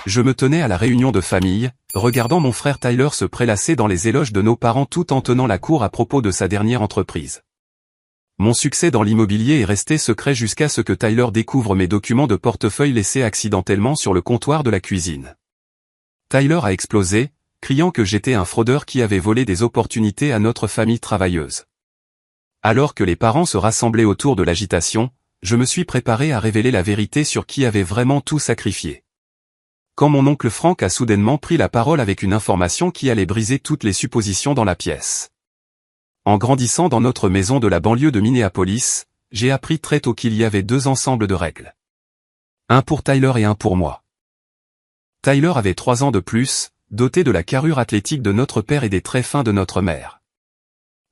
Je me tenais à la réunion de famille, regardant mon frère Tyler se prélasser dans les éloges de nos parents tout en tenant la cour à propos de sa dernière entreprise. Mon succès dans l'immobilier est resté secret jusqu'à ce que Tyler découvre mes documents de portefeuille laissés accidentellement sur le comptoir de la cuisine. Tyler a explosé, criant que j'étais un fraudeur qui avait volé des opportunités à notre famille travailleuse. Alors que les parents se rassemblaient autour de l'agitation, je me suis préparé à révéler la vérité sur qui avait vraiment tout sacrifié. Quand mon oncle Frank a soudainement pris la parole avec une information qui allait briser toutes les suppositions dans la pièce. En grandissant dans notre maison de la banlieue de Minneapolis, j'ai appris très tôt qu'il y avait deux ensembles de règles. Un pour Tyler et un pour moi. Tyler avait 3 ans de plus, doté de la carrure athlétique de notre père et des traits fins de notre mère.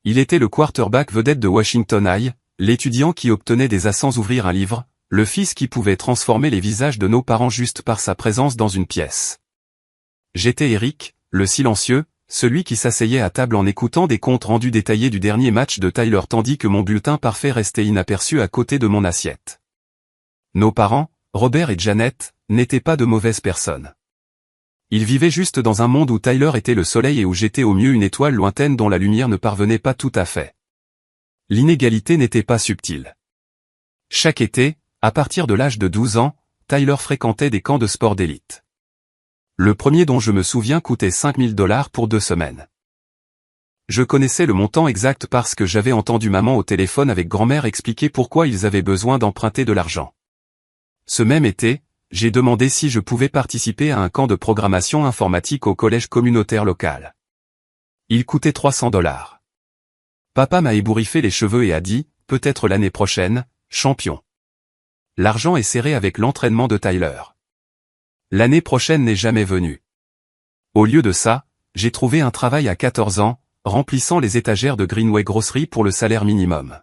Il était le quarterback vedette de Washington High, l'étudiant qui obtenait des A sans ouvrir un livre, le fils qui pouvait transformer les visages de nos parents juste par sa présence dans une pièce. J'étais Eric, le silencieux, celui qui s'asseyait à table en écoutant des comptes rendus détaillés du dernier match de Tyler tandis que mon bulletin parfait restait inaperçu à côté de mon assiette. Nos parents, Robert et Janet, n'étaient pas de mauvaises personnes. Ils vivaient juste dans un monde où Tyler était le soleil et où j'étais au mieux une étoile lointaine dont la lumière ne parvenait pas tout à fait. L'inégalité n'était pas subtile. Chaque été, à partir de l'âge de 12 ans, Tyler fréquentait des camps de sport d'élite. Le premier dont je me souviens coûtait $5 000 pour 2 semaines. Je connaissais le montant exact parce que j'avais entendu maman au téléphone avec grand-mère expliquer pourquoi ils avaient besoin d'emprunter de l'argent. Ce même été, j'ai demandé si je pouvais participer à un camp de programmation informatique au collège communautaire local. Il coûtait $300. Papa m'a ébouriffé les cheveux et a dit, peut-être l'année prochaine, champion. L'argent est serré avec l'entraînement de Tyler. L'année prochaine n'est jamais venue. Au lieu de ça, j'ai trouvé un travail à 14 ans, remplissant les étagères de Greenway Grocery pour le salaire minimum.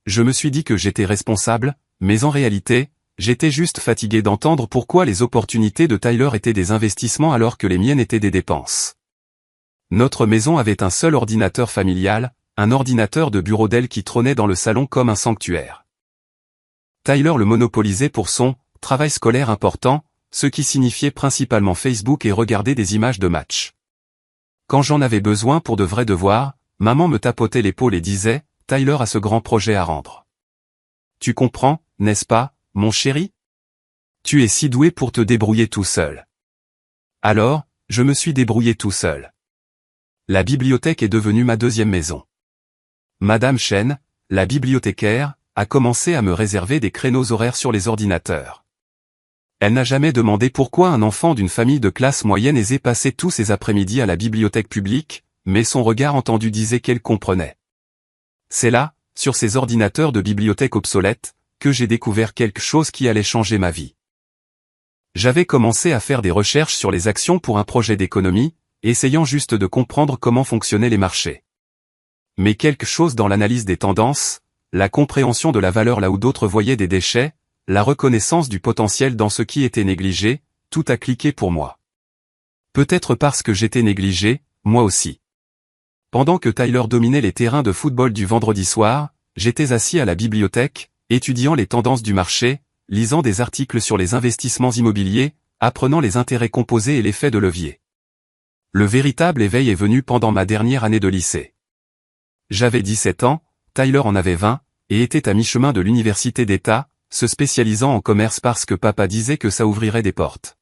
Je me suis dit que j'étais responsable, mais en réalité, j'étais juste fatigué d'entendre pourquoi les opportunités de Tyler étaient des investissements alors que les miennes étaient des dépenses. Notre maison avait un seul ordinateur familial, un ordinateur de bureau Dell qui trônait dans le salon comme un sanctuaire. Tyler le monopolisait pour son travail scolaire important, ce qui signifiait principalement Facebook et regarder des images de matchs. Quand j'en avais besoin pour de vrais devoirs, maman me tapotait l'épaule et disait, Tyler a ce grand projet à rendre. Tu comprends, n'est-ce pas, mon chéri? Tu es si doué pour te débrouiller tout seul. Alors, je me suis débrouillé tout seul. La bibliothèque est devenue ma deuxième maison. Madame Chen, la bibliothécaire, a commencé à me réserver des créneaux horaires sur les ordinateurs. Elle n'a jamais demandé pourquoi un enfant d'une famille de classe moyenne aisée passait tous ses après-midi à la bibliothèque publique, mais son regard entendu disait qu'elle comprenait. C'est là, sur ces ordinateurs de bibliothèque obsolètes, que j'ai découvert quelque chose qui allait changer ma vie. J'avais commencé à faire des recherches sur les actions pour un projet d'économie, essayant juste de comprendre comment fonctionnaient les marchés. Mais quelque chose dans l'analyse des tendances, la compréhension de la valeur là où d'autres voyaient des déchets, la reconnaissance du potentiel dans ce qui était négligé, tout a cliqué pour moi. Peut-être parce que j'étais négligé, moi aussi. Pendant que Tyler dominait les terrains de football du vendredi soir, j'étais assis à la bibliothèque, étudiant les tendances du marché, lisant des articles sur les investissements immobiliers, apprenant les intérêts composés et l'effet de levier. Le véritable éveil est venu pendant ma dernière année de lycée. J'avais 17 ans, Tyler en avait 20, et était à mi-chemin de l'université d'État, se spécialisant en commerce parce que papa disait que ça ouvrirait des portes.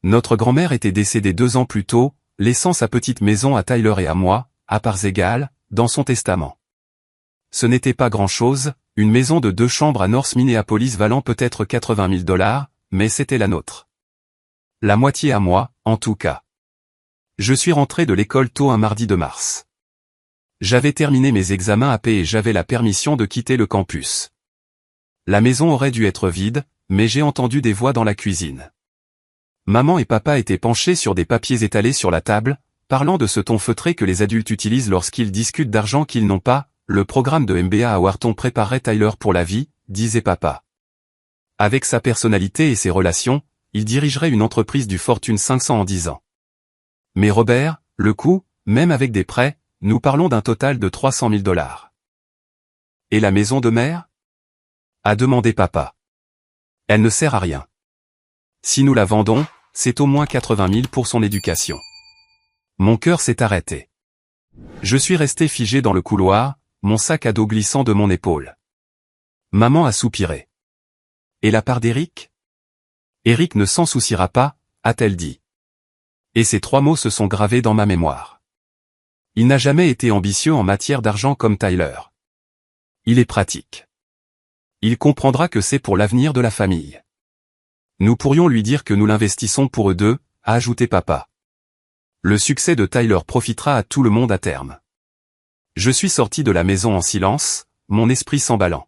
Notre grand-mère était décédée 2 ans plus tôt, laissant sa petite maison à Tyler et à moi, à parts égales, dans son testament. Ce n'était pas grand-chose, une maison de 2 chambres à North Minneapolis valant peut-être $80 000, mais c'était la nôtre. La moitié à moi, en tout cas. Je suis rentré de l'école tôt un mardi de mars. J'avais terminé mes examens à paix et j'avais la permission de quitter le campus. La maison aurait dû être vide, mais j'ai entendu des voix dans la cuisine. Maman et papa étaient penchés sur des papiers étalés sur la table, parlant de ce ton feutré que les adultes utilisent lorsqu'ils discutent d'argent qu'ils n'ont pas. Le programme de MBA à Wharton préparait Tyler pour la vie, disait papa. Avec sa personnalité et ses relations, il dirigerait une entreprise du Fortune 500 en 10 ans. Mais Robert, le coût, même avec des prêts, nous parlons d'un total de $300 000. Et la maison de mère? A demandé papa. Elle ne sert à rien. Si nous la vendons, c'est au moins 80 000 pour son éducation. Mon cœur s'est arrêté. Je suis resté figé dans le couloir, mon sac à dos glissant de mon épaule. Maman a soupiré. Et la part d'Éric? Éric ne s'en souciera pas, a-t-elle dit. Et ces 3 mots se sont gravés dans ma mémoire. Il n'a jamais été ambitieux en matière d'argent comme Tyler. Il est pratique. Il comprendra que c'est pour l'avenir de la famille. Nous pourrions lui dire que nous l'investissons pour eux deux, a ajouté papa. Le succès de Tyler profitera à tout le monde à terme. Je suis sorti de la maison en silence, mon esprit s'emballant.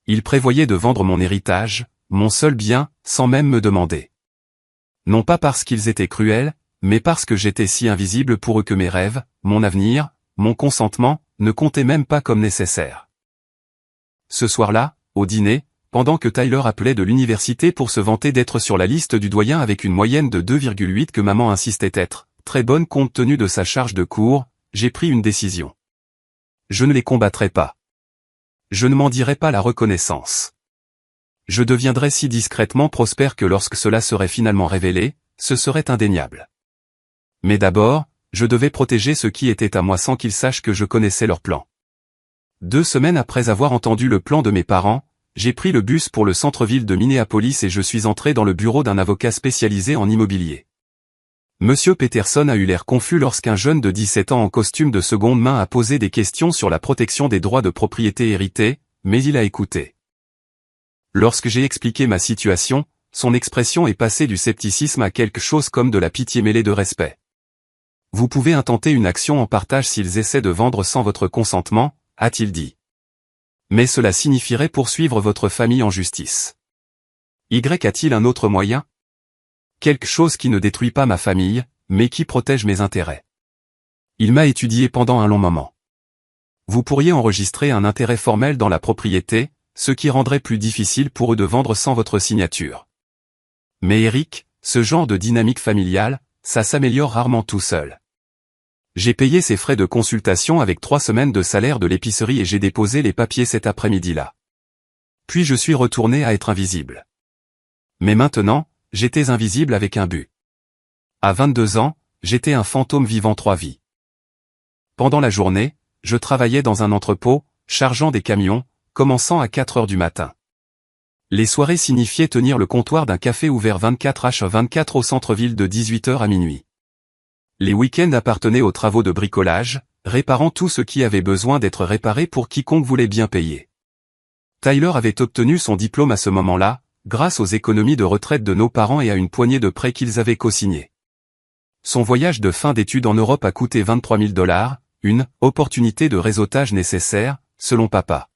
Il prévoyait de vendre mon héritage, mon seul bien, sans même me demander. Non pas parce qu'ils étaient cruels, mais parce que j'étais si invisible pour eux que mes rêves, mon avenir, mon consentement, ne comptaient même pas comme nécessaires. Ce soir-là, au dîner, pendant que Tyler appelait de l'université pour se vanter d'être sur la liste du doyen avec une moyenne de 2,8 que maman insistait être, très bonne compte tenu de sa charge de cours, j'ai pris une décision. Je ne les combattrai pas. Je ne m'en dirai pas la reconnaissance. Je deviendrais si discrètement prospère que lorsque cela serait finalement révélé, ce serait indéniable. Mais d'abord, je devais protéger ce qui était à moi sans qu'ils sachent que je connaissais leur plan. 2 semaines après avoir entendu le plan de mes parents, j'ai pris le bus pour le centre-ville de Minneapolis et je suis entré dans le bureau d'un avocat spécialisé en immobilier. Monsieur Peterson a eu l'air confus lorsqu'un jeune de 17 ans en costume de seconde main a posé des questions sur la protection des droits de propriété hérités, mais il a écouté. Lorsque j'ai expliqué ma situation, son expression est passée du scepticisme à quelque chose comme de la pitié mêlée de respect. Vous pouvez intenter une action en partage s'ils essaient de vendre sans votre consentement, a-t-il dit. Mais cela signifierait poursuivre votre famille en justice. A-t-il un autre moyen? Quelque chose qui ne détruit pas ma famille, mais qui protège mes intérêts. Il m'a étudié pendant un long moment. Vous pourriez enregistrer un intérêt formel dans la propriété, ce qui rendrait plus difficile pour eux de vendre sans votre signature. Mais Éric, ce genre de dynamique familiale, ça s'améliore rarement tout seul. J'ai payé ses frais de consultation avec 3 semaines de salaire de l'épicerie et j'ai déposé les papiers cet après-midi-là. Puis je suis retourné à être invisible. Mais maintenant, j'étais invisible avec un but. À 22 ans, j'étais un fantôme vivant 3 vies. Pendant la journée, je travaillais dans un entrepôt, chargeant des camions, commençant à 4 heures du matin. Les soirées signifiaient tenir le comptoir d'un café ouvert 24h24 au centre-ville de 18h à minuit. Les week-ends appartenaient aux travaux de bricolage, réparant tout ce qui avait besoin d'être réparé pour quiconque voulait bien payer. Tyler avait obtenu son diplôme à ce moment-là, grâce aux économies de retraite de nos parents et à une poignée de prêts qu'ils avaient co-signés. Son voyage de fin d'études en Europe a coûté 23 000 $, une opportunité de réseautage nécessaire, selon papa.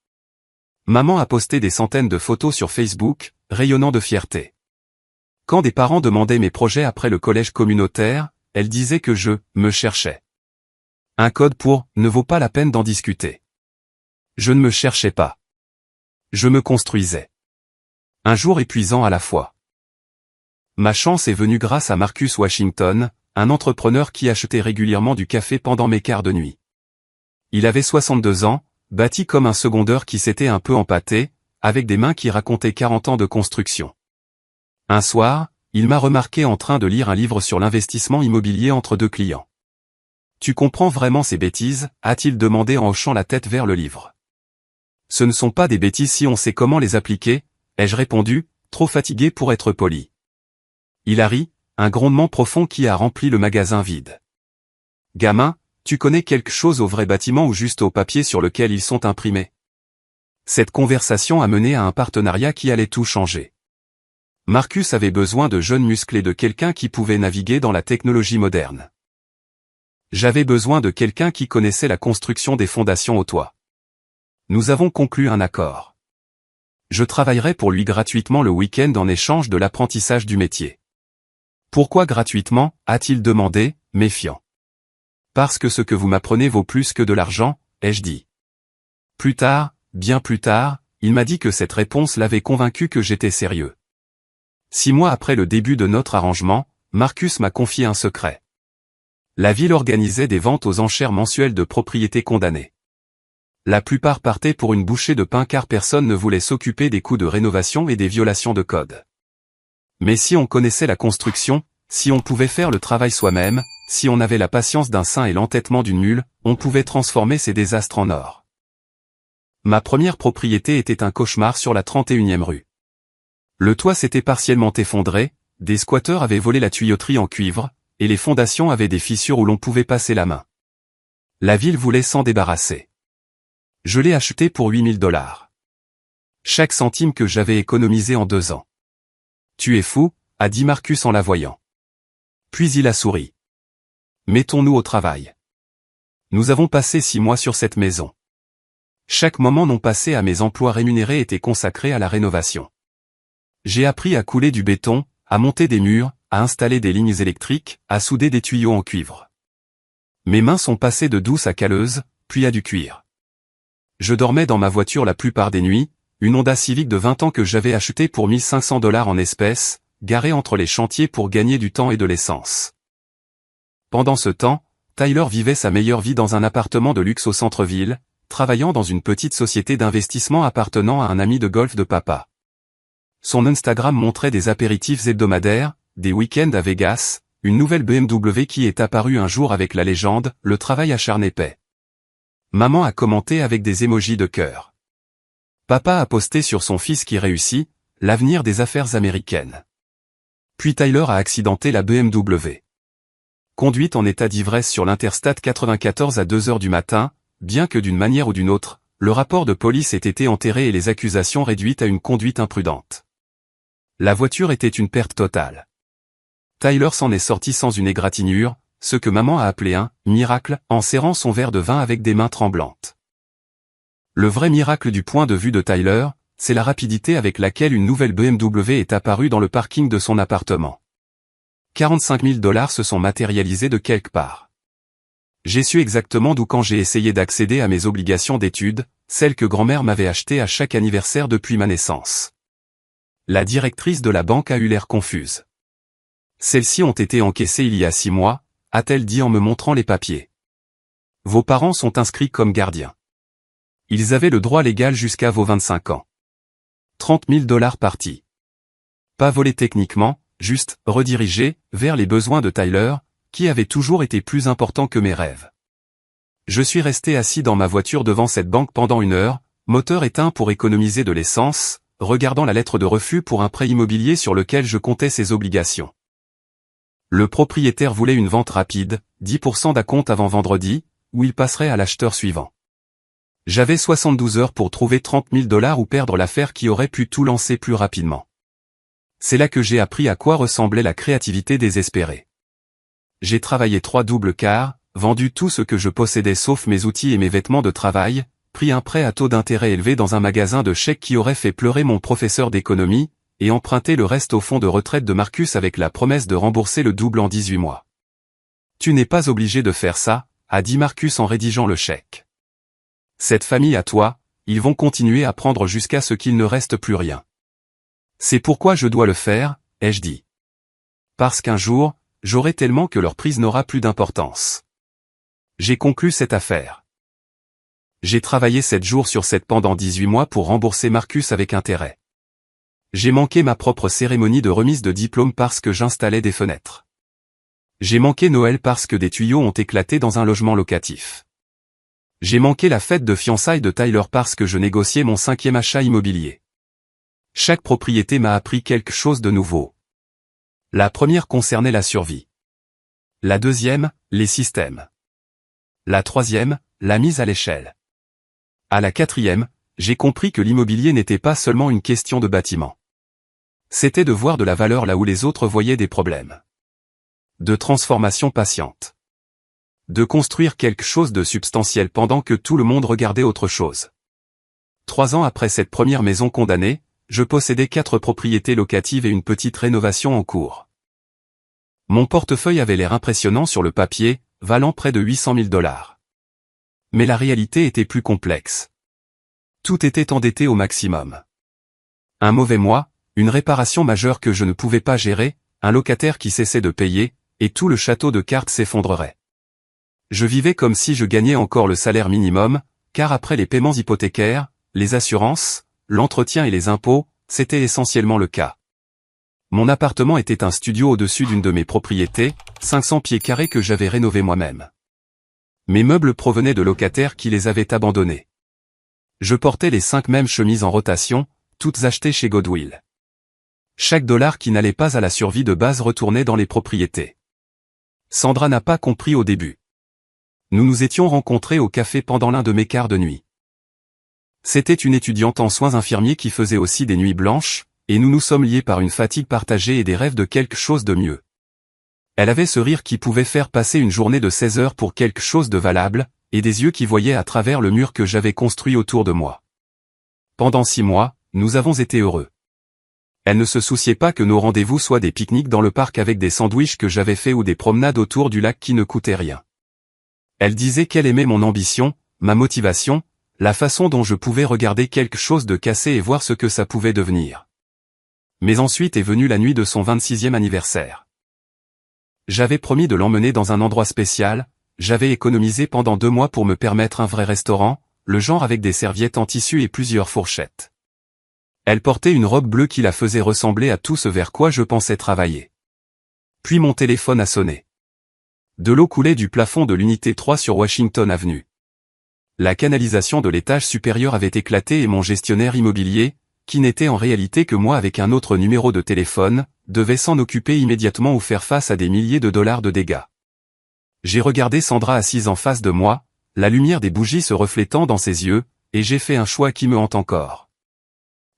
Maman a posté des centaines de photos sur Facebook, rayonnant de fierté. Quand des parents demandaient mes projets après le collège communautaire, elle disait que je me cherchais. Un code pour « ne vaut pas la peine d'en discuter ». Je ne me cherchais pas. Je me construisais. Un jour épuisant à la fois. Ma chance est venue grâce à Marcus Washington, un entrepreneur qui achetait régulièrement du café pendant mes quarts de nuit. Il avait 62 ans, bâti comme un secondeur qui s'était un peu empâté, avec des mains qui racontaient 40 ans de construction. Un soir, il m'a remarqué en train de lire un livre sur l'investissement immobilier entre 2 clients. « Tu comprends vraiment ces bêtises ?» a-t-il demandé en hochant la tête vers le livre. « Ce ne sont pas des bêtises si on sait comment les appliquer », ai-je répondu, trop fatigué pour être poli. Il a ri, un grondement profond qui a rempli le magasin vide. « Gamin, tu connais quelque chose au vrai bâtiment ou juste au papier sur lequel ils sont imprimés ?» Cette conversation a mené à un partenariat qui allait tout changer. Marcus avait besoin de jeunes musclés, de quelqu'un qui pouvait naviguer dans la technologie moderne. J'avais besoin de quelqu'un qui connaissait la construction des fondations au toit. Nous avons conclu un accord. Je travaillerai pour lui gratuitement le week-end en échange de l'apprentissage du métier. Pourquoi gratuitement, a-t-il demandé, méfiant. Parce que ce que vous m'apprenez vaut plus que de l'argent, ai-je dit. Plus tard, bien plus tard, il m'a dit que cette réponse l'avait convaincu que j'étais sérieux. 6 mois après le début de notre arrangement, Marcus m'a confié un secret. La ville organisait des ventes aux enchères mensuelles de propriétés condamnées. La plupart partaient pour une bouchée de pain car personne ne voulait s'occuper des coûts de rénovation et des violations de code. Mais si on connaissait la construction, si on pouvait faire le travail soi-même, si on avait la patience d'un saint et l'entêtement d'une mule, on pouvait transformer ces désastres en or. Ma première propriété était un cauchemar sur la 31e rue. Le toit s'était partiellement effondré, des squatteurs avaient volé la tuyauterie en cuivre, et les fondations avaient des fissures où l'on pouvait passer la main. La ville voulait s'en débarrasser. Je l'ai acheté pour $8000. Chaque centime que j'avais économisé en 2 ans. Tu es fou, a dit Marcus en la voyant. Puis il a souri. Mettons-nous au travail. Nous avons passé 6 mois sur cette maison. Chaque moment non passé à mes emplois rémunérés était consacré à la rénovation. J'ai appris à couler du béton, à monter des murs, à installer des lignes électriques, à souder des tuyaux en cuivre. Mes mains sont passées de douce à calleuse, puis à du cuir. Je dormais dans ma voiture la plupart des nuits, une Honda Civic de 20 ans que j'avais achetée pour $1500 en espèces, garée entre les chantiers pour gagner du temps et de l'essence. Pendant ce temps, Tyler vivait sa meilleure vie dans un appartement de luxe au centre-ville, travaillant dans une petite société d'investissement appartenant à un ami de golf de papa. Son Instagram montrait des apéritifs hebdomadaires, des week-ends à Vegas, une nouvelle BMW qui est apparue un jour avec la légende « Le travail acharné paie ». Maman a commenté avec des émojis de cœur. Papa a posté sur son fils qui réussit, l'avenir des affaires américaines. Puis Tyler a accidenté la BMW. Conduite en état d'ivresse sur l'Interstate 94 à 2 heures du matin, bien que d'une manière ou d'une autre, le rapport de police ait été enterré et les accusations réduites à une conduite imprudente. La voiture était une perte totale. Tyler s'en est sorti sans une égratignure, ce que maman a appelé un « miracle » en serrant son verre de vin avec des mains tremblantes. Le vrai miracle du point de vue de Tyler, c'est la rapidité avec laquelle une nouvelle BMW est apparue dans le parking de son appartement. $45 000 se sont matérialisés de quelque part. J'ai su exactement d'où quand j'ai essayé d'accéder à mes obligations d'études, celles que grand-mère m'avait achetées à chaque anniversaire depuis ma naissance. La directrice de la banque a eu l'air confuse. Celles-ci ont été encaissées il y a 6 mois, a-t-elle dit en me montrant les papiers. Vos parents sont inscrits comme gardiens. Ils avaient le droit légal jusqu'à vos 25 ans. $30 000 partis. Pas volés techniquement, juste redirigés vers les besoins de Tyler, qui avaient toujours été plus importants que mes rêves. Je suis resté assis dans ma voiture devant cette banque pendant 1 heure, moteur éteint pour économiser de l'essence, regardant la lettre de refus pour un prêt immobilier sur lequel je comptais ses obligations. Le propriétaire voulait une vente rapide, 10% d'acompte avant vendredi, où il passerait à l'acheteur suivant. J'avais 72 heures pour trouver $30 000 ou perdre l'affaire qui aurait pu tout lancer plus rapidement. C'est là que j'ai appris à quoi ressemblait la créativité désespérée. J'ai travaillé 3 doubles quarts, vendu tout ce que je possédais sauf mes outils et mes vêtements de travail, pris un prêt à taux d'intérêt élevé dans un magasin de chèques qui aurait fait pleurer mon professeur d'économie, et emprunté le reste au fonds de retraite de Marcus avec la promesse de rembourser le double en 18 mois. Tu n'es pas obligé de faire ça, a dit Marcus en rédigeant le chèque. Cette famille à toi, ils vont continuer à prendre jusqu'à ce qu'il ne reste plus rien. C'est pourquoi je dois le faire, ai-je dit. Parce qu'un jour, j'aurai tellement que leur prise n'aura plus d'importance. J'ai conclu cette affaire. J'ai travaillé 7 jours sur 7 pendant 18 mois pour rembourser Marcus avec intérêt. J'ai manqué ma propre cérémonie de remise de diplôme parce que j'installais des fenêtres. J'ai manqué Noël parce que des tuyaux ont éclaté dans un logement locatif. J'ai manqué la fête de fiançailles de Tyler parce que je négociais mon 5e achat immobilier. Chaque propriété m'a appris quelque chose de nouveau. La première concernait la survie. La deuxième, les systèmes. La troisième, la mise à l'échelle. À la 4e, j'ai compris que l'immobilier n'était pas seulement une question de bâtiment. C'était de voir de la valeur là où les autres voyaient des problèmes. De transformation patiente. De construire quelque chose de substantiel pendant que tout le monde regardait autre chose. 3 ans après cette première maison condamnée, je possédais 4 propriétés locatives et une petite rénovation en cours. Mon portefeuille avait l'air impressionnant sur le papier, valant près de $800 000. Mais la réalité était plus complexe. Tout était endetté au maximum. Un mauvais mois, une réparation majeure que je ne pouvais pas gérer, un locataire qui cessait de payer, et tout le château de cartes s'effondrerait. Je vivais comme si je gagnais encore le salaire minimum, car après les paiements hypothécaires, les assurances, l'entretien et les impôts, c'était essentiellement le cas. Mon appartement était un studio au-dessus d'une de mes propriétés, 500 pieds carrés que j'avais rénové moi-même. Mes meubles provenaient de locataires qui les avaient abandonnés. Je portais les 5 mêmes chemises en rotation, toutes achetées chez Goodwill. Chaque dollar qui n'allait pas à la survie de base retournait dans les propriétés. Sandra n'a pas compris au début. Nous nous étions rencontrés au café pendant l'un de mes quarts de nuit. C'était une étudiante en soins infirmiers qui faisait aussi des nuits blanches, et nous nous sommes liés par une fatigue partagée et des rêves de quelque chose de mieux. Elle avait ce rire qui pouvait faire passer une journée de 16 heures pour quelque chose de valable, et des yeux qui voyaient à travers le mur que j'avais construit autour de moi. Pendant 6 mois, nous avons été heureux. Elle ne se souciait pas que nos rendez-vous soient des pique-niques dans le parc avec des sandwichs que j'avais faits ou des promenades autour du lac qui ne coûtaient rien. Elle disait qu'elle aimait mon ambition, ma motivation, la façon dont je pouvais regarder quelque chose de cassé et voir ce que ça pouvait devenir. Mais ensuite est venue la nuit de son 26e anniversaire. J'avais promis de l'emmener dans un endroit spécial, j'avais économisé pendant 2 mois pour me permettre un vrai restaurant, le genre avec des serviettes en tissu et plusieurs fourchettes. Elle portait une robe bleue qui la faisait ressembler à tout ce vers quoi je pensais travailler. Puis mon téléphone a sonné. De l'eau coulait du plafond de l'unité 3 sur Washington Avenue. La canalisation de l'étage supérieur avait éclaté et mon gestionnaire immobilier, qui n'était en réalité que moi avec un autre numéro de téléphone, devait s'en occuper immédiatement ou faire face à des milliers de dollars de dégâts. J'ai regardé Sandra assise en face de moi, la lumière des bougies se reflétant dans ses yeux, et j'ai fait un choix qui me hante encore.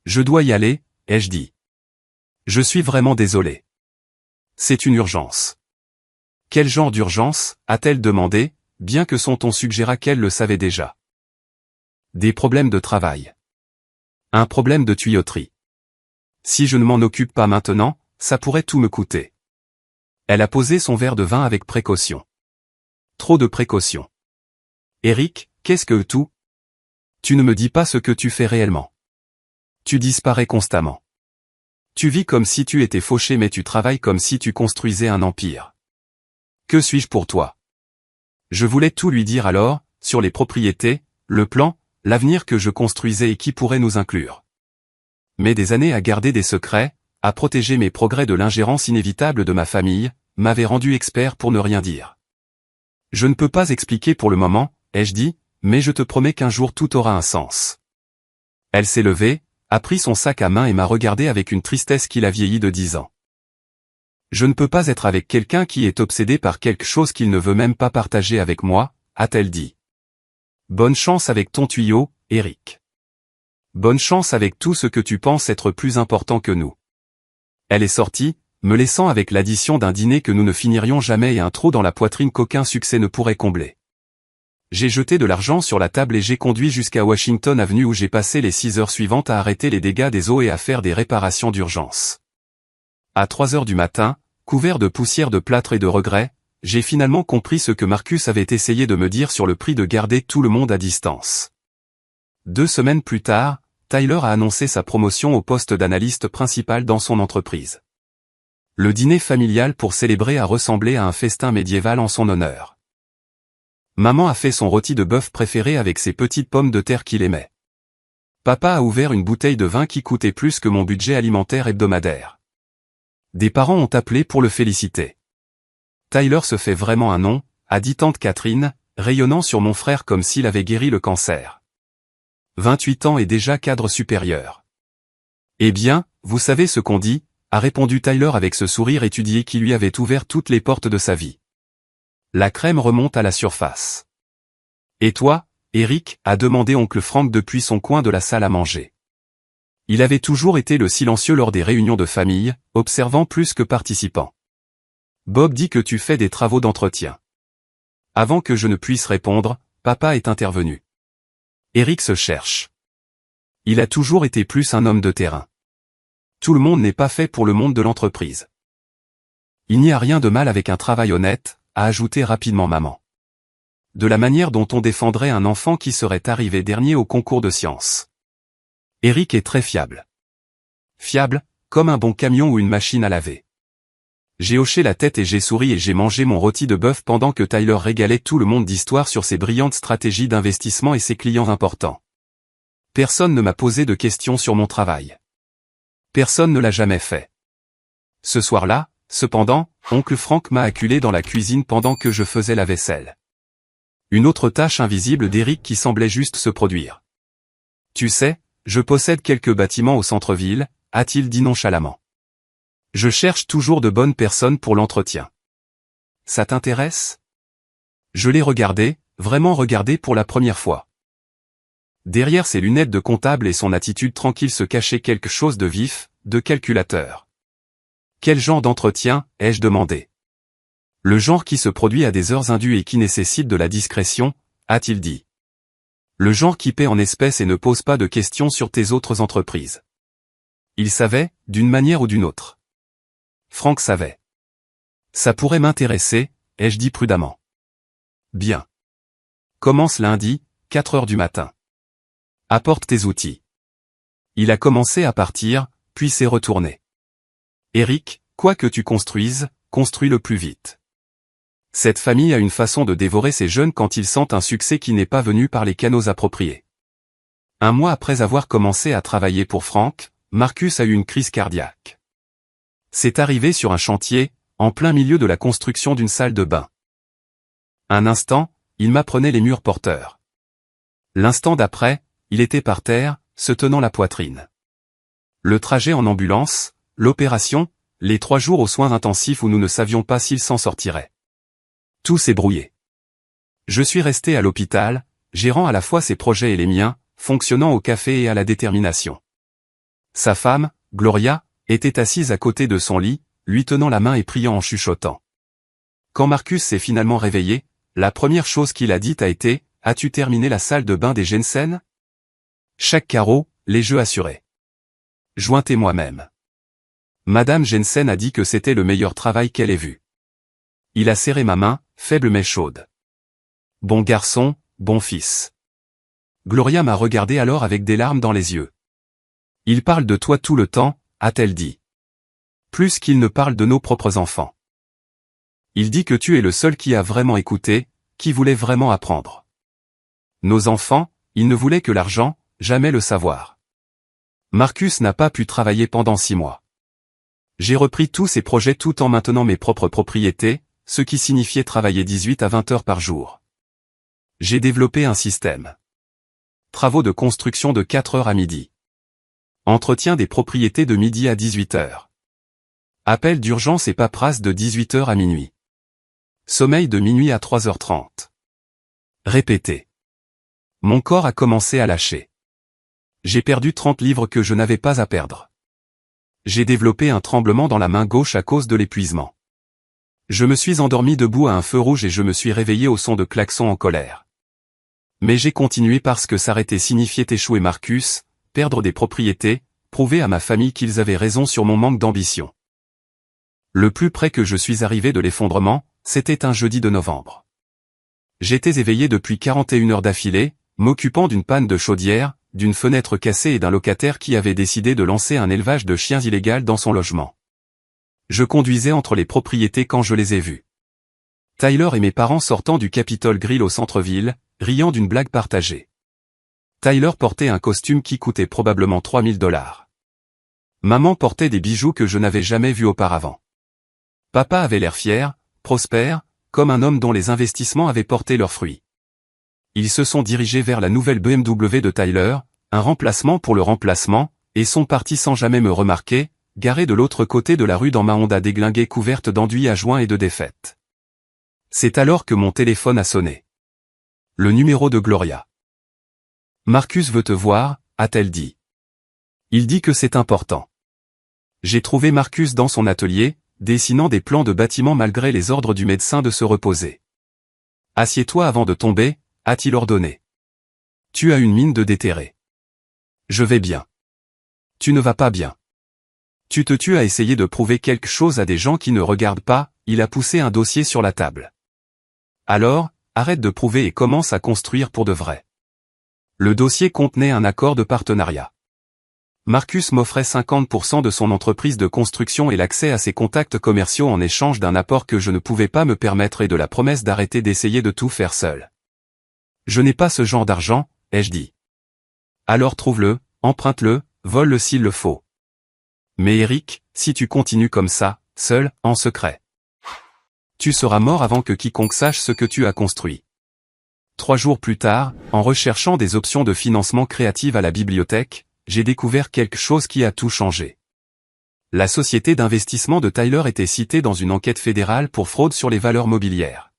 Je dois y aller, ai-je dit. Je suis vraiment désolé. C'est une urgence. Quel genre d'urgence, a-t-elle demandé, bien que son ton suggéra qu'elle le savait déjà. Des problèmes de travail. Un problème de tuyauterie. Si je ne m'en occupe pas maintenant, ça pourrait tout me coûter. Elle a posé son verre de vin avec précaution. Trop de précaution. Eric, qu'est-ce que tout? Tu ne me dis pas ce que tu fais réellement. Tu disparais constamment. Tu vis comme si tu étais fauché mais tu travailles comme si tu construisais un empire. Que suis-je pour toi? Je voulais tout lui dire alors, sur les propriétés, le plan, l'avenir que je construisais et qui pourrait nous inclure. Mais des années à garder des secrets, à protéger mes progrès de l'ingérence inévitable de ma famille, m'avaient rendu expert pour ne rien dire. Je ne peux pas expliquer pour le moment, ai-je dit, mais je te promets qu'un jour tout aura un sens. Elle s'est levée, a pris son sac à main et m'a regardé avec une tristesse qui l'a vieilli de 10 ans. Je ne peux pas être avec quelqu'un qui est obsédé par quelque chose qu'il ne veut même pas partager avec moi, a-t-elle dit. Bonne chance avec ton tuyau, Eric. Bonne chance avec tout ce que tu penses être plus important que nous. Elle est sortie, me laissant avec l'addition d'un dîner que nous ne finirions jamais et un trou dans la poitrine qu'aucun succès ne pourrait combler. J'ai jeté de l'argent sur la table et j'ai conduit jusqu'à Washington Avenue où j'ai passé les 6 heures suivantes à arrêter les dégâts des eaux et à faire des réparations d'urgence. À 3 heures du matin, couvert de poussière de plâtre et de regrets, j'ai finalement compris ce que Marcus avait essayé de me dire sur le prix de garder tout le monde à distance. 2 semaines plus tard, Tyler a annoncé sa promotion au poste d'analyste principal dans son entreprise. Le dîner familial pour célébrer a ressemblé à un festin médiéval en son honneur. Maman a fait son rôti de bœuf préféré avec ses petites pommes de terre qu'il aimait. Papa a ouvert une bouteille de vin qui coûtait plus que mon budget alimentaire hebdomadaire. Des parents ont appelé pour le féliciter. Tyler se fait vraiment un nom, a dit tante Catherine, rayonnant sur mon frère comme s'il avait guéri le cancer. 28 ans et déjà cadre supérieur. Eh bien, vous savez ce qu'on dit, a répondu Tyler avec ce sourire étudié qui lui avait ouvert toutes les portes de sa vie. La crème remonte à la surface. Et toi, Eric, a demandé oncle Frank depuis son coin de la salle à manger. Il avait toujours été le silencieux lors des réunions de famille, observant plus que participant. Bob dit que tu fais des travaux d'entretien. Avant que je ne puisse répondre, papa est intervenu. Eric se cherche. Il a toujours été plus un homme de terrain. Tout le monde n'est pas fait pour le monde de l'entreprise. Il n'y a rien de mal avec un travail honnête, a ajouté rapidement maman. De la manière dont on défendrait un enfant qui serait arrivé dernier au concours de sciences. Eric est très fiable. Fiable, comme un bon camion ou une machine à laver. J'ai hoché la tête et j'ai souri et j'ai mangé mon rôti de bœuf pendant que Tyler régalait tout le monde d'histoires sur ses brillantes stratégies d'investissement et ses clients importants. Personne ne m'a posé de questions sur mon travail. Personne ne l'a jamais fait. Ce soir-là, cependant, oncle Frank m'a acculé dans la cuisine pendant que je faisais la vaisselle. Une autre tâche invisible d'Eric qui semblait juste se produire. Tu sais, je possède quelques bâtiments au centre-ville, a-t-il dit nonchalamment. Je cherche toujours de bonnes personnes pour l'entretien. Ça t'intéresse? Je l'ai regardé, vraiment regardé pour la première fois. Derrière ses lunettes de comptable et son attitude tranquille se cachait quelque chose de vif, de calculateur. Quel genre d'entretien, ai-je demandé. Le genre qui se produit à des heures indues et qui nécessite de la discrétion, a-t-il dit. Le genre qui paie en espèces et ne pose pas de questions sur tes autres entreprises. Il savait, d'une manière ou d'une autre. Frank savait. Ça pourrait m'intéresser, ai-je dit prudemment. Bien. Commence lundi, 4 heures du matin. Apporte tes outils. Il a commencé à partir, puis s'est retourné. Eric, quoi que tu construises, construis le plus vite. Cette famille a une façon de dévorer ses jeunes quand ils sentent un succès qui n'est pas venu par les canaux appropriés. Un mois après avoir commencé à travailler pour Frank, Marcus a eu une crise cardiaque. C'est arrivé sur un chantier, en plein milieu de la construction d'une salle de bain. Un instant, il m'apprenait les murs porteurs. L'instant d'après, il était par terre, se tenant la poitrine. Le trajet en ambulance, l'opération, les 3 jours aux soins intensifs où nous ne savions pas s'il s'en sortirait. Tout s'est brouillé. Je suis resté à l'hôpital, gérant à la fois ses projets et les miens, fonctionnant au café et à la détermination. Sa femme, Gloria, était assise à côté de son lit, lui tenant la main et priant en chuchotant. Quand Marcus s'est finalement réveillé, la première chose qu'il a dite a été « As-tu terminé la salle de bain des Jensen ?» Chaque carreau, les jeux assurés. Jointé moi-même. Madame Jensen a dit que c'était le meilleur travail qu'elle ait vu. Il a serré ma main, faible mais chaude. Bon garçon, bon fils. Gloria m'a regardé alors avec des larmes dans les yeux. Il parle de toi tout le temps, a-t-elle dit. Plus qu'il ne parle de nos propres enfants. Il dit que tu es le seul qui a vraiment écouté, qui voulait vraiment apprendre. Nos enfants, ils ne voulaient que l'argent, jamais le savoir. Marcus n'a pas pu travailler pendant 6 mois. J'ai repris tous ses projets tout en maintenant mes propres propriétés, ce qui signifiait travailler 18 à 20 heures par jour. J'ai développé un système. Travaux de construction de 4 heures à midi. Entretien des propriétés de midi à 18 heures. Appel d'urgence et paperasse de 18 heures à minuit. Sommeil de minuit à 3h30. Répété. Mon corps a commencé à lâcher. J'ai perdu 30 livres que je n'avais pas à perdre. J'ai développé un tremblement dans la main gauche à cause de l'épuisement. Je me suis endormi debout à un feu rouge et je me suis réveillé au son de klaxons en colère. Mais j'ai continué parce que s'arrêter signifiait échouer Marcus, perdre des propriétés, prouver à ma famille qu'ils avaient raison sur mon manque d'ambition. Le plus près que je suis arrivé de l'effondrement, c'était un jeudi de novembre. J'étais éveillé depuis 41 heures d'affilée, m'occupant d'une panne de chaudière, d'une fenêtre cassée et d'un locataire qui avait décidé de lancer un élevage de chiens illégal dans son logement. Je conduisais entre les propriétés quand je les ai vus. Tyler et mes parents sortant du Capitol Grill au centre-ville, riant d'une blague partagée. Tyler portait un costume qui coûtait probablement $3000. Maman portait des bijoux que je n'avais jamais vus auparavant. Papa avait l'air fier, prospère, comme un homme dont les investissements avaient porté leurs fruits. Ils se sont dirigés vers la nouvelle BMW de Tyler, un remplacement pour le remplacement, et sont partis sans jamais me remarquer, garés de l'autre côté de la rue dans ma Honda déglinguée couverte d'enduits à joints et de défaites. C'est alors que mon téléphone a sonné. Le numéro de Gloria. Marcus veut te voir, a-t-elle dit. Il dit que c'est important. J'ai trouvé Marcus dans son atelier, dessinant des plans de bâtiments malgré les ordres du médecin de se reposer. Assieds-toi avant de tomber, a-t-il ordonné. Tu as une mine de déterré. Je vais bien. Tu ne vas pas bien. Tu te tues à essayer de prouver quelque chose à des gens qui ne regardent pas, il a poussé un dossier sur la table. Alors, arrête de prouver et commence à construire pour de vrai. Le dossier contenait un accord de partenariat. Marcus m'offrait 50% de son entreprise de construction et l'accès à ses contacts commerciaux en échange d'un apport que je ne pouvais pas me permettre et de la promesse d'arrêter d'essayer de tout faire seul. Je n'ai pas ce genre d'argent, ai-je dit. Alors trouve-le, emprunte-le, vole-le s'il le faut. Mais Eric, si tu continues comme ça, seul, en secret, tu seras mort avant que quiconque sache ce que tu as construit. 3 jours plus tard, en recherchant des options de financement créatives à la bibliothèque, j'ai découvert quelque chose qui a tout changé. La société d'investissement de Tyler était citée dans une enquête fédérale pour fraude sur les valeurs mobilières.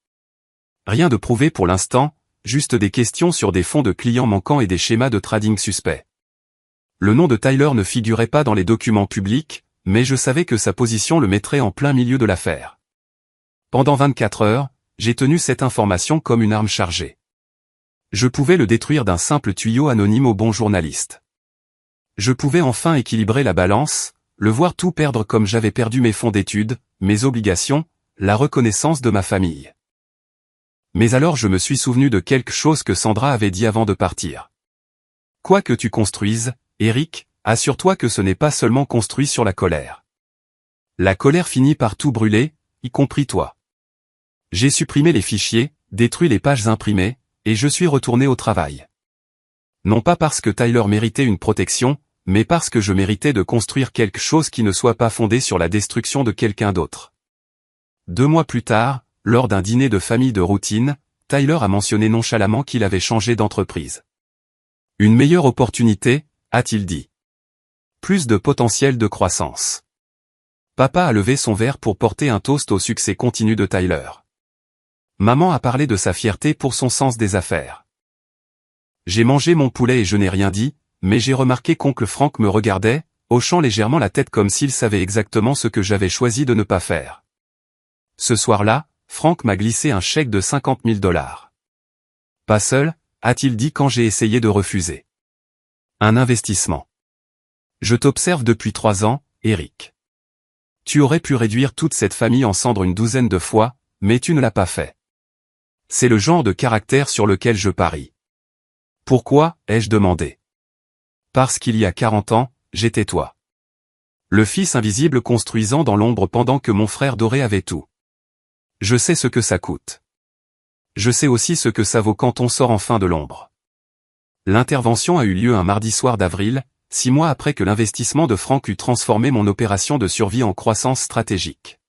Rien de prouvé pour l'instant, juste des questions sur des fonds de clients manquants et des schémas de trading suspects. Le nom de Tyler ne figurait pas dans les documents publics, mais je savais que sa position le mettrait en plein milieu de l'affaire. Pendant 24 heures, j'ai tenu cette information comme une arme chargée. Je pouvais le détruire d'un simple tuyau anonyme au bon journaliste. Je pouvais enfin équilibrer la balance, le voir tout perdre comme j'avais perdu mes fonds d'études, mes obligations, la reconnaissance de ma famille. Mais alors je me suis souvenu de quelque chose que Sandra avait dit avant de partir. Quoi que tu construises, Eric, assure-toi que ce n'est pas seulement construit sur la colère. La colère finit par tout brûler, y compris toi. J'ai supprimé les fichiers, détruit les pages imprimées, et je suis retourné au travail. Non pas parce que Tyler méritait une protection, mais parce que je méritais de construire quelque chose qui ne soit pas fondé sur la destruction de quelqu'un d'autre. 2 mois plus tard, lors d'un dîner de famille de routine, Tyler a mentionné nonchalamment qu'il avait changé d'entreprise. Une meilleure opportunité, a-t-il dit. Plus de potentiel de croissance. Papa a levé son verre pour porter un toast au succès continu de Tyler. Maman a parlé de sa fierté pour son sens des affaires. J'ai mangé mon poulet et je n'ai rien dit, mais j'ai remarqué qu'oncle Frank me regardait, hochant légèrement la tête comme s'il savait exactement ce que j'avais choisi de ne pas faire. Ce soir-là, Frank m'a glissé un chèque de 50 000 $. Pas seul, a-t-il dit quand j'ai essayé de refuser. Un investissement. Je t'observe depuis 3 ans, Eric. Tu aurais pu réduire toute cette famille en cendres une douzaine de fois, mais tu ne l'as pas fait. C'est le genre de caractère sur lequel je parie. Pourquoi, ai-je demandé. Parce qu'il y a 40 ans, j'étais toi. Le fils invisible construisant dans l'ombre pendant que mon frère doré avait tout. Je sais ce que ça coûte. Je sais aussi ce que ça vaut quand on sort enfin de l'ombre. L'intervention a eu lieu un mardi soir d'avril, 6 mois après que l'investissement de Frank eut transformé mon opération de survie en croissance stratégique.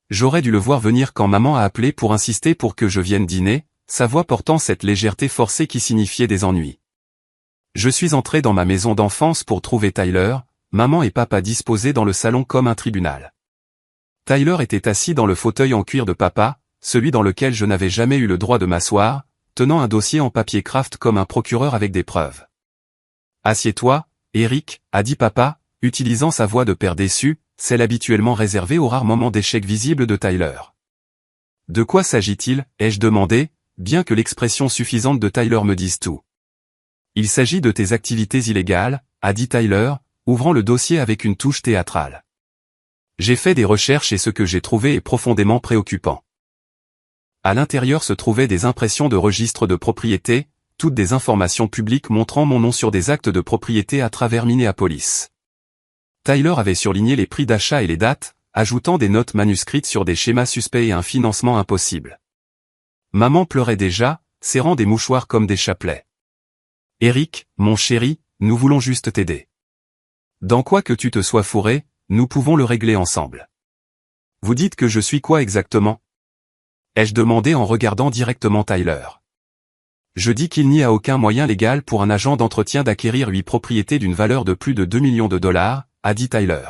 J'aurais dû le voir venir quand maman a appelé pour insister pour que je vienne dîner, sa voix portant cette légèreté forcée qui signifiait des ennuis. Je suis entré dans ma maison d'enfance pour trouver Tyler, maman et papa disposés dans le salon comme un tribunal. Tyler était assis dans le fauteuil en cuir de papa, celui dans lequel je n'avais jamais eu le droit de m'asseoir, tenant un dossier en papier craft comme un procureur avec des preuves. « Assieds-toi, Eric, a dit papa, utilisant sa voix de père déçu, celle habituellement réservée aux rares moments d'échec visibles de Tyler. « De quoi s'agit-il, ai-je demandé, bien que l'expression suffisante de Tyler me dise tout. « Il s'agit de tes activités illégales, a dit Tyler, ouvrant le dossier avec une touche théâtrale. J'ai fait des recherches et ce que j'ai trouvé est profondément préoccupant. À l'intérieur se trouvaient des impressions de registres de propriété, toutes des informations publiques montrant mon nom sur des actes de propriété à travers Minneapolis. Tyler avait surligné les prix d'achat et les dates, ajoutant des notes manuscrites sur des schémas suspects et un financement impossible. Maman pleurait déjà, serrant des mouchoirs comme des chapelets. « Eric, mon chéri, nous voulons juste t'aider. Dans quoi que tu te sois fourré, nous pouvons le régler ensemble. Vous dites que je suis quoi exactement ? Ai-je demandé en regardant directement Tyler. Je dis qu'il n'y a aucun moyen légal pour un agent d'entretien d'acquérir 8 propriétés d'une valeur de plus de 2 millions de $, a dit Tyler.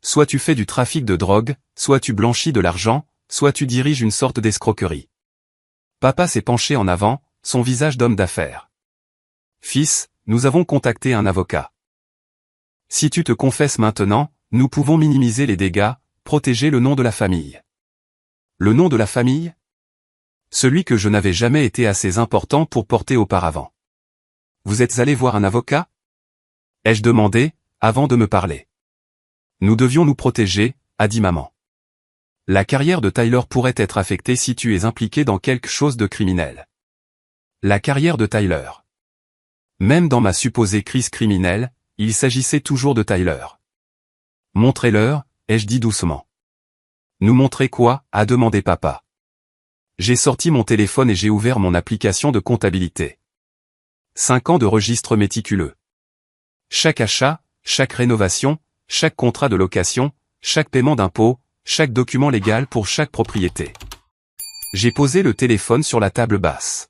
Soit tu fais du trafic de drogue, soit tu blanchis de l'argent, soit tu diriges une sorte d'escroquerie. Papa s'est penché en avant, son visage d'homme d'affaires. Fils, nous avons contacté un avocat. Si tu te confesses maintenant, nous pouvons minimiser les dégâts, protéger le nom de la famille. Le nom de la famille ? Celui que je n'avais jamais été assez important pour porter auparavant. Vous êtes allé voir un avocat ? Ai-je demandé, avant de me parler. Nous devions nous protéger, a dit maman. La carrière de Tyler pourrait être affectée si tu es impliqué dans quelque chose de criminel. La carrière de Tyler. Même dans ma supposée crise criminelle, il s'agissait toujours de Tyler. Montrez-leur, ai-je dit doucement. Nous montrer quoi, a demandé papa. J'ai sorti mon téléphone et j'ai ouvert mon application de comptabilité. 5 ans de registre méticuleux. Chaque achat, chaque rénovation, chaque contrat de location, chaque paiement d'impôt, chaque document légal pour chaque propriété. J'ai posé le téléphone sur la table basse.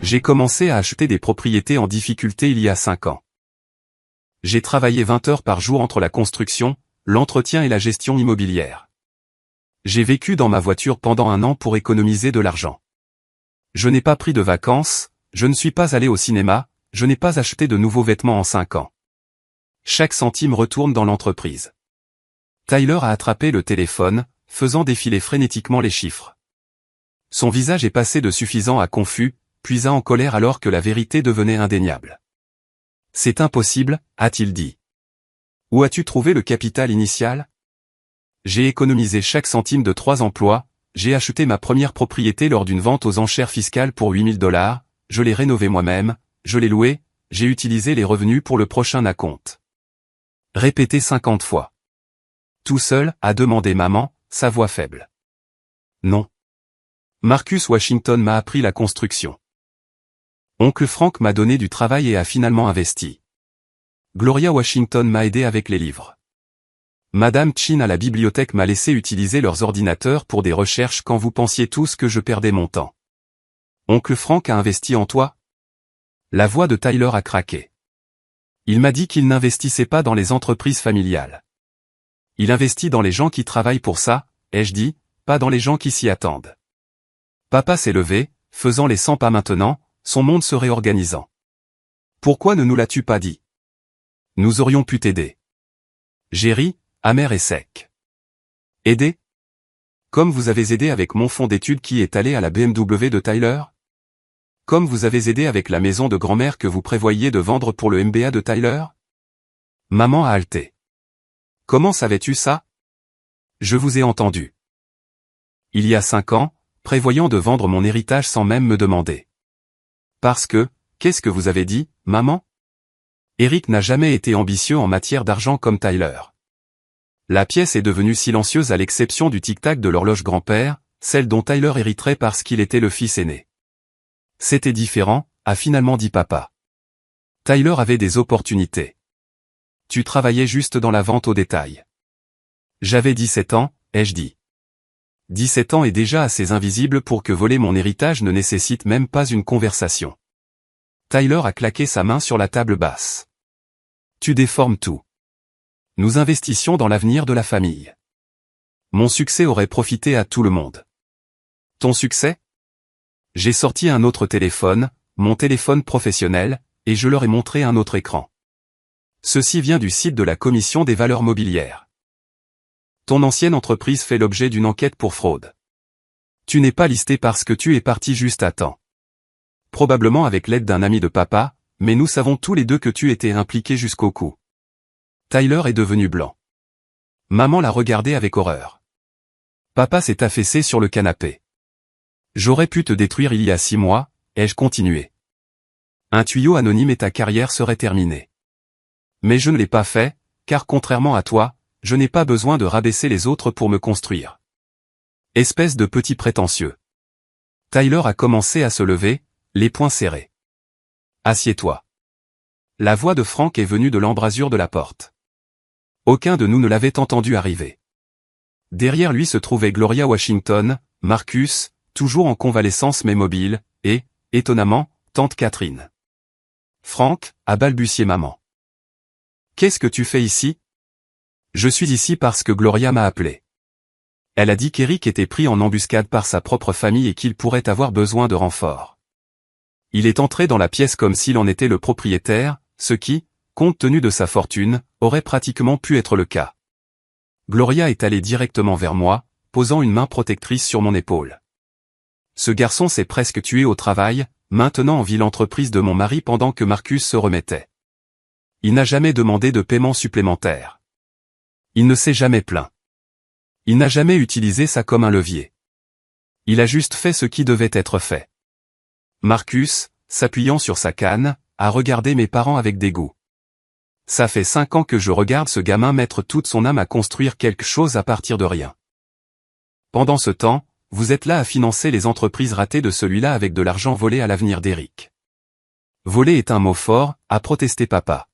J'ai commencé à acheter des propriétés en difficulté il y a 5 ans. J'ai travaillé 20 heures par jour entre la construction, l'entretien et la gestion immobilière. J'ai vécu dans ma voiture pendant 1 an pour économiser de l'argent. Je n'ai pas pris de vacances, je ne suis pas allé au cinéma, je n'ai pas acheté de nouveaux vêtements en 5 ans. Chaque centime retourne dans l'entreprise. Tyler a attrapé le téléphone, faisant défiler frénétiquement les chiffres. Son visage est passé de suffisant à confus, puis en colère alors que la vérité devenait indéniable. C'est impossible, a-t-il dit. Où as-tu trouvé le capital initial? J'ai économisé chaque centime de 3 emplois, j'ai acheté ma première propriété lors d'une vente aux enchères fiscales pour $8 000, je l'ai rénovée moi-même, je l'ai louée, j'ai utilisé les revenus pour le prochain acompte. Répété 50 fois. Tout seul, a demandé maman, sa voix faible. Non. Marcus Washington m'a appris la construction. Oncle Frank m'a donné du travail et a finalement investi. Gloria Washington m'a aidé avec les livres. Madame Chin à la bibliothèque m'a laissé utiliser leurs ordinateurs pour des recherches quand vous pensiez tous que je perdais mon temps. Oncle Frank a investi en toi? La voix de Tyler a craqué. Il m'a dit qu'il n'investissait pas dans les entreprises familiales. Il investit dans les gens qui travaillent pour ça, ai-je dit, pas dans les gens qui s'y attendent. Papa s'est levé, faisant les 100 pas maintenant, son monde se réorganisant. Pourquoi ne nous l'as-tu pas dit? Nous aurions pu t'aider. J'ai ri, amer et sec. Aider? Comme vous avez aidé avec mon fonds d'études qui est allé à la BMW de Tyler? Comme vous avez aidé avec la maison de grand-mère que vous prévoyiez de vendre pour le MBA de Tyler? Maman a halté. Comment savais-tu ça? Je vous ai entendu. Il y a 5 ans, prévoyant de vendre mon héritage sans même me demander. Parce que, qu'est-ce que vous avez dit, maman? Eric n'a jamais été ambitieux en matière d'argent comme Tyler. La pièce est devenue silencieuse à l'exception du tic-tac de l'horloge grand-père, celle dont Tyler hériterait parce qu'il était le fils aîné. C'était différent, a finalement dit papa. Tyler avait des opportunités. Tu travaillais juste dans la vente au détail. J'avais 17 ans, ai-je dit. 17 ans est déjà assez invisible pour que voler mon héritage ne nécessite même pas une conversation. Tyler a claqué sa main sur la table basse. Tu déformes tout. Nous investissions dans l'avenir de la famille. Mon succès aurait profité à tout le monde. Ton succès? J'ai sorti un autre téléphone, mon téléphone professionnel, et je leur ai montré un autre écran. Ceci vient du site de la Commission des valeurs mobilières. Ton ancienne entreprise fait l'objet d'une enquête pour fraude. Tu n'es pas listé parce que tu es parti juste à temps. Probablement avec l'aide d'un ami de papa, mais nous savons tous les deux que tu étais impliqué jusqu'au cou. Tyler est devenu blanc. Maman l'a regardé avec horreur. Papa s'est affaissé sur le canapé. J'aurais pu te détruire il y a 6 mois, ai-je continué. Un tuyau anonyme et ta carrière serait terminée. Mais je ne l'ai pas fait, car contrairement à toi, je n'ai pas besoin de rabaisser les autres pour me construire. Espèce de petit prétentieux. Tyler a commencé à se lever, les poings serrés. Assieds-toi. La voix de Frank est venue de l'embrasure de la porte. Aucun de nous ne l'avait entendu arriver. Derrière lui se trouvait Gloria Washington, Marcus, toujours en convalescence mais mobile, et, étonnamment, tante Catherine. Frank, a balbutié maman. Qu'est-ce que tu fais ici? Je suis ici parce que Gloria m'a appelé. Elle a dit qu'Eric était pris en embuscade par sa propre famille et qu'il pourrait avoir besoin de renfort. Il est entré dans la pièce comme s'il en était le propriétaire, ce qui, compte tenu de sa fortune, aurait pratiquement pu être le cas. Gloria est allée directement vers moi, posant une main protectrice sur mon épaule. Ce garçon s'est presque tué au travail, maintenant en vit l'entreprise de mon mari pendant que Marcus se remettait. Il n'a jamais demandé de paiement supplémentaire. Il ne s'est jamais plaint. Il n'a jamais utilisé ça comme un levier. Il a juste fait ce qui devait être fait. Marcus, s'appuyant sur sa canne, a regardé mes parents avec dégoût. Ça fait 5 ans que je regarde ce gamin mettre toute son âme à construire quelque chose à partir de rien. Pendant ce temps, vous êtes là à financer les entreprises ratées de celui-là avec de l'argent volé à l'avenir d'Eric. Voler est un mot fort, a protesté papa.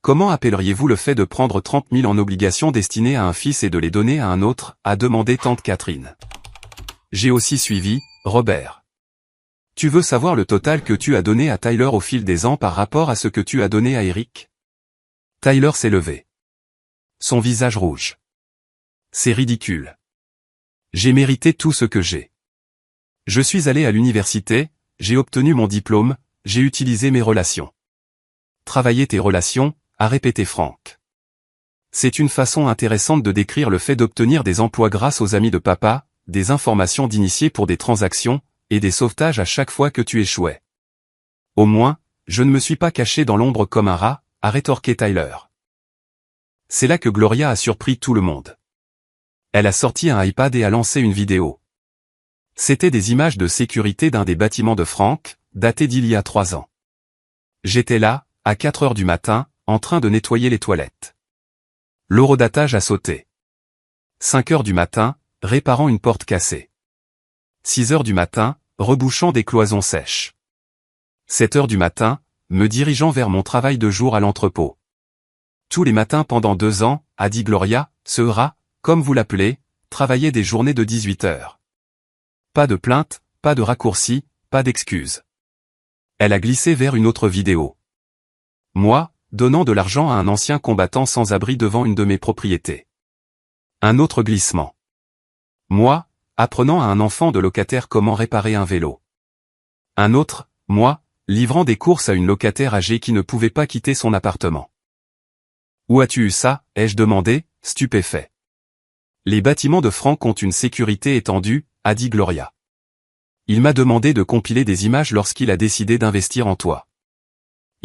Comment appelleriez-vous le fait de prendre 30 000 en obligations destinées à un fils et de les donner à un autre, a demandé tante Catherine. J'ai aussi suivi, Robert. Tu veux savoir le total que tu as donné à Tyler au fil des ans par rapport à ce que tu as donné à Eric? Tyler s'est levé. Son visage rouge. C'est ridicule. J'ai mérité tout ce que j'ai. Je suis allé à l'université, j'ai obtenu mon diplôme, j'ai utilisé mes relations. Travailler tes relations, a répété Frank. C'est une façon intéressante de décrire le fait d'obtenir des emplois grâce aux amis de papa, des informations d'initiés pour des transactions, et des sauvetages à chaque fois que tu échouais. Au moins, je ne me suis pas caché dans l'ombre comme un rat, a rétorqué Tyler. C'est là que Gloria a surpris tout le monde. Elle a sorti un iPad et a lancé une vidéo. C'était des images de sécurité d'un des bâtiments de Frank, datés d'il y a 3 ans. J'étais là, à 4 heures du matin, en train de nettoyer les toilettes. L'horodatage a sauté. 5 heures du matin, réparant une porte cassée. 6 heures du matin, rebouchant des cloisons sèches. 7 heures du matin, me dirigeant vers mon travail de jour à l'entrepôt. Tous les matins pendant 2 ans, a dit Gloria, ce rat, comme vous l'appelez, travaillait des journées de 18 heures. Pas de plainte, pas de raccourci, pas d'excuses. Elle a glissé vers une autre vidéo. Moi, donnant de l'argent à un ancien combattant sans abri devant une de mes propriétés. Un autre glissement. Moi, apprenant à un enfant de locataire comment réparer un vélo. Un autre, moi, livrant des courses à une locataire âgée qui ne pouvait pas quitter son appartement. Où as-tu eu ça, ai-je demandé, stupéfait. Les bâtiments de Frank ont une sécurité étendue, a dit Gloria. Il m'a demandé de compiler des images lorsqu'il a décidé d'investir en toi.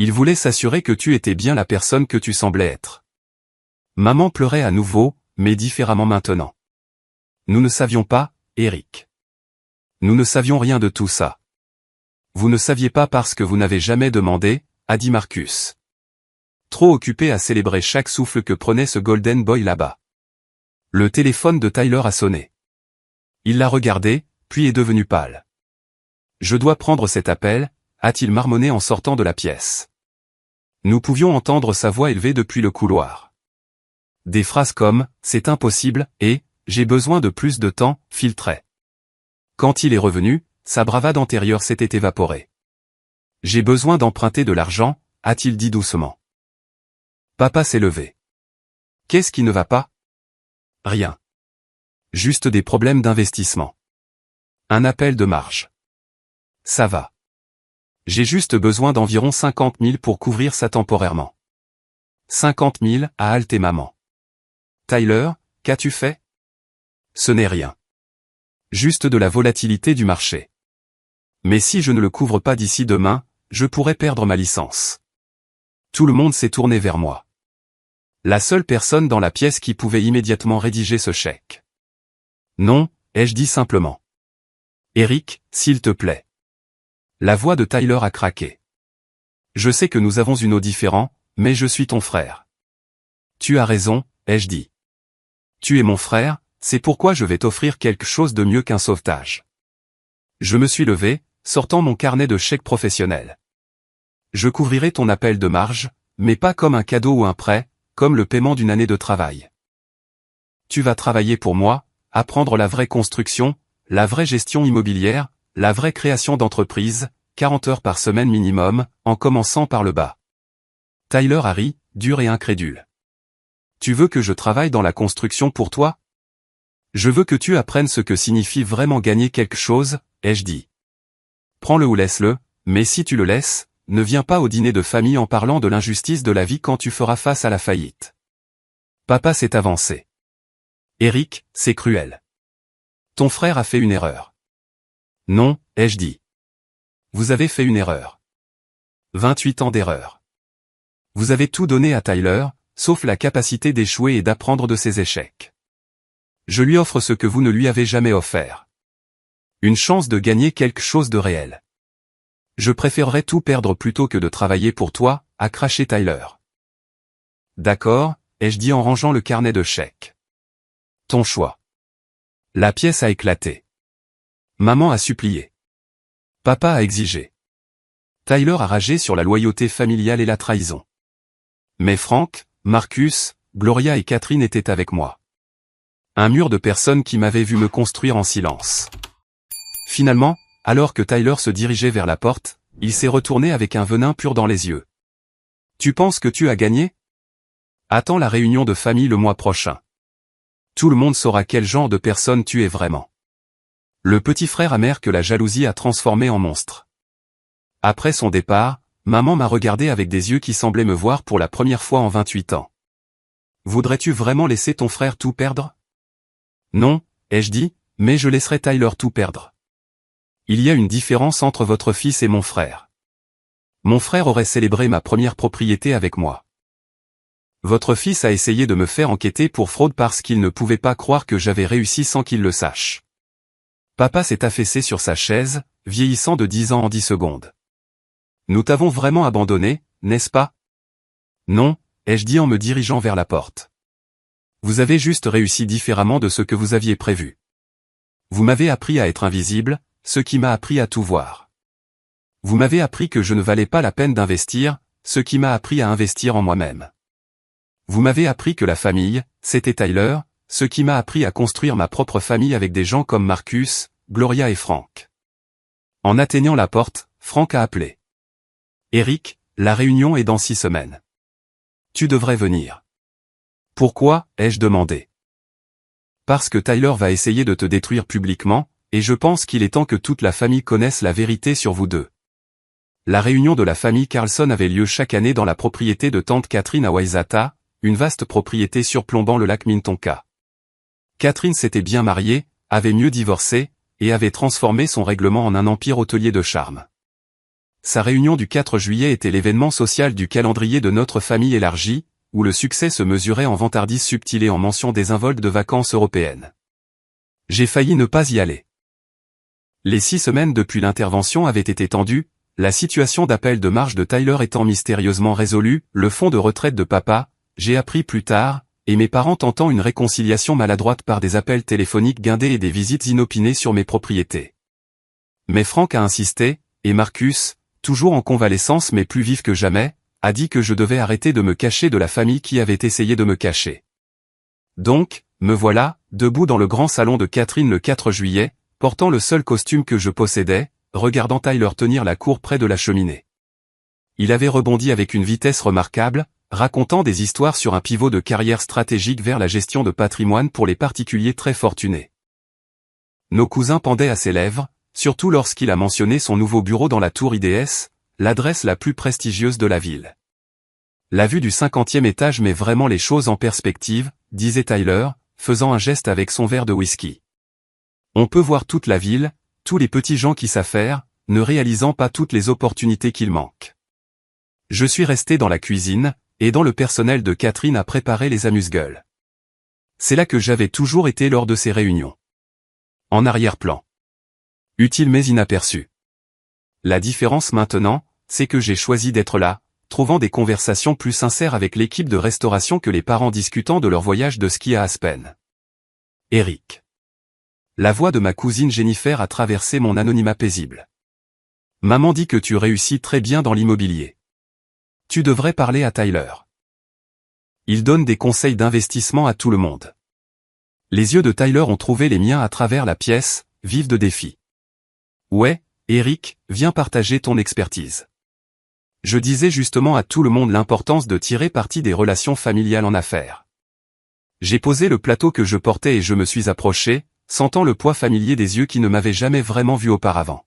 Il voulait s'assurer que tu étais bien la personne que tu semblais être. Maman pleurait à nouveau, mais différemment maintenant. Nous ne savions pas, Eric. Nous ne savions rien de tout ça. Vous ne saviez pas parce que vous n'avez jamais demandé, a dit Marcus. Trop occupé à célébrer chaque souffle que prenait ce Golden Boy là-bas. Le téléphone de Tyler a sonné. Il l'a regardé, puis est devenu pâle. Je dois prendre cet appel, a-t-il marmonné en sortant de la pièce. Nous pouvions entendre sa voix élevée depuis le couloir. Des phrases comme « c'est impossible » et « j'ai besoin de plus de temps » filtraient. Quand il est revenu, sa bravade antérieure s'était évaporée. « J'ai besoin d'emprunter de l'argent » a-t-il dit doucement. Papa s'est levé. « Qu'est-ce qui ne va pas ?»« Rien. Juste des problèmes d'investissement. Un appel de marge. Ça va. J'ai juste besoin d'environ 50 000 pour couvrir ça temporairement. 50 000, a haleté maman. Tyler, qu'as-tu fait? Ce n'est rien. Juste de la volatilité du marché. Mais si je ne le couvre pas d'ici demain, je pourrais perdre ma licence. Tout le monde s'est tourné vers moi. La seule personne dans la pièce qui pouvait immédiatement rédiger ce chèque. Non, ai-je dit simplement. Eric, s'il te plaît. La voix de Tyler a craqué. Je sais que nous avons une eau différente, mais je suis ton frère. Tu as raison, ai-je dit. Tu es mon frère, c'est pourquoi je vais t'offrir quelque chose de mieux qu'un sauvetage. Je me suis levé, sortant mon carnet de chèques professionnel. Je couvrirai ton appel de marge, mais pas comme un cadeau ou un prêt, comme le paiement d'une année de travail. Tu vas travailler pour moi, apprendre la vraie construction, la vraie gestion immobilière, la vraie création d'entreprise, 40 heures par semaine minimum, en commençant par le bas. Tyler a ri, dur et incrédule. Tu veux que je travaille dans la construction pour toi? Je veux que tu apprennes ce que signifie vraiment gagner quelque chose, ai-je dit. Prends-le ou laisse-le, mais si tu le laisses, ne viens pas au dîner de famille en parlant de l'injustice de la vie quand tu feras face à la faillite. Papa s'est avancé. Eric, c'est cruel. Ton frère a fait une erreur. Non, ai-je dit. Vous avez fait une erreur. 28 ans d'erreur. Vous avez tout donné à Tyler, sauf la capacité d'échouer et d'apprendre de ses échecs. Je lui offre ce que vous ne lui avez jamais offert. Une chance de gagner quelque chose de réel. Je préférerais tout perdre plutôt que de travailler pour toi, a craché Tyler. D'accord, ai-je dit en rangeant le carnet de chèques. Ton choix. La pièce a éclaté. Maman a supplié. Papa a exigé. Tyler a ragé sur la loyauté familiale et la trahison. Mais Frank, Marcus, Gloria et Catherine étaient avec moi. Un mur de personnes qui m'avaient vu me construire en silence. Finalement, alors que Tyler se dirigeait vers la porte, il s'est retourné avec un venin pur dans les yeux. Tu penses que tu as gagné? Attends la réunion de famille le mois prochain. Tout le monde saura quel genre de personne tu es vraiment. Le petit frère amer que la jalousie a transformé en monstre. Après son départ, maman m'a regardé avec des yeux qui semblaient me voir pour la première fois en 28 ans. Voudrais-tu vraiment laisser ton frère tout perdre? Non, ai-je dit, mais je laisserai Tyler tout perdre. Il y a une différence entre votre fils et mon frère. Mon frère aurait célébré ma première propriété avec moi. Votre fils a essayé de me faire enquêter pour fraude parce qu'il ne pouvait pas croire que j'avais réussi sans qu'il le sache. Papa s'est affaissé sur sa chaise, vieillissant de 10 ans en 10 secondes. Nous t'avons vraiment abandonné, n'est-ce pas? Non, ai-je dit en me dirigeant vers la porte. Vous avez juste réussi différemment de ce que vous aviez prévu. Vous m'avez appris à être invisible, ce qui m'a appris à tout voir. Vous m'avez appris que je ne valais pas la peine d'investir, ce qui m'a appris à investir en moi-même. Vous m'avez appris que la famille, c'était Tyler, ce qui m'a appris à construire ma propre famille avec des gens comme Marcus, Gloria et Frank. En atteignant la porte, Frank a appelé. Eric, la réunion est dans 6 semaines. Tu devrais venir. Pourquoi, ai-je demandé. Parce que Tyler va essayer de te détruire publiquement, et je pense qu'il est temps que toute la famille connaisse la vérité sur vous deux. La réunion de la famille Carlson avait lieu chaque année dans la propriété de tante Catherine à Wayzata, une vaste propriété surplombant le lac Minnetonka. Catherine s'était bien mariée, avait mieux divorcé, et avait transformé son règlement en un empire hôtelier de charme. Sa réunion du 4 juillet était l'événement social du calendrier de notre famille élargie, où le succès se mesurait en vantardises subtiles en mention désinvolte de vacances européennes. J'ai failli ne pas y aller. Les 6 semaines depuis l'intervention avaient été tendues, la situation d'appel de marge de Tyler étant mystérieusement résolue, le fonds de retraite de papa, j'ai appris plus tard, et mes parents tentant une réconciliation maladroite par des appels téléphoniques guindés et des visites inopinées sur mes propriétés. Mais Frank a insisté, et Marcus, toujours en convalescence mais plus vif que jamais, a dit que je devais arrêter de me cacher de la famille qui avait essayé de me cacher. Donc, me voilà, debout dans le grand salon de Catherine le 4 juillet, portant le seul costume que je possédais, regardant Tyler tenir la cour près de la cheminée. Il avait rebondi avec une vitesse remarquable, racontant des histoires sur un pivot de carrière stratégique vers la gestion de patrimoine pour les particuliers très fortunés. Nos cousins pendaient à ses lèvres, surtout lorsqu'il a mentionné son nouveau bureau dans la tour IDS, l'adresse la plus prestigieuse de la ville. La vue du 50e étage met vraiment les choses en perspective, disait Tyler, faisant un geste avec son verre de whisky. On peut voir toute la ville, tous les petits gens qui s'affairent, ne réalisant pas toutes les opportunités qu'il manque. Je suis resté dans la cuisine, aidant le personnel de Catherine à préparer les amuse-gueules. C'est là que j'avais toujours été lors de ces réunions. En arrière-plan. Utile mais inaperçu. La différence maintenant, c'est que j'ai choisi d'être là, trouvant des conversations plus sincères avec l'équipe de restauration que les parents discutant de leur voyage de ski à Aspen. Eric. La voix de ma cousine Jennifer a traversé mon anonymat paisible. Maman dit que tu réussis très bien dans l'immobilier. Tu devrais parler à Tyler. Il donne des conseils d'investissement à tout le monde. Les yeux de Tyler ont trouvé les miens à travers la pièce, vive de défi. Ouais, Eric, viens partager ton expertise. Je disais justement à tout le monde l'importance de tirer parti des relations familiales en affaires. J'ai posé le plateau que je portais et je me suis approché, sentant le poids familier des yeux qui ne m'avaient jamais vraiment vu auparavant.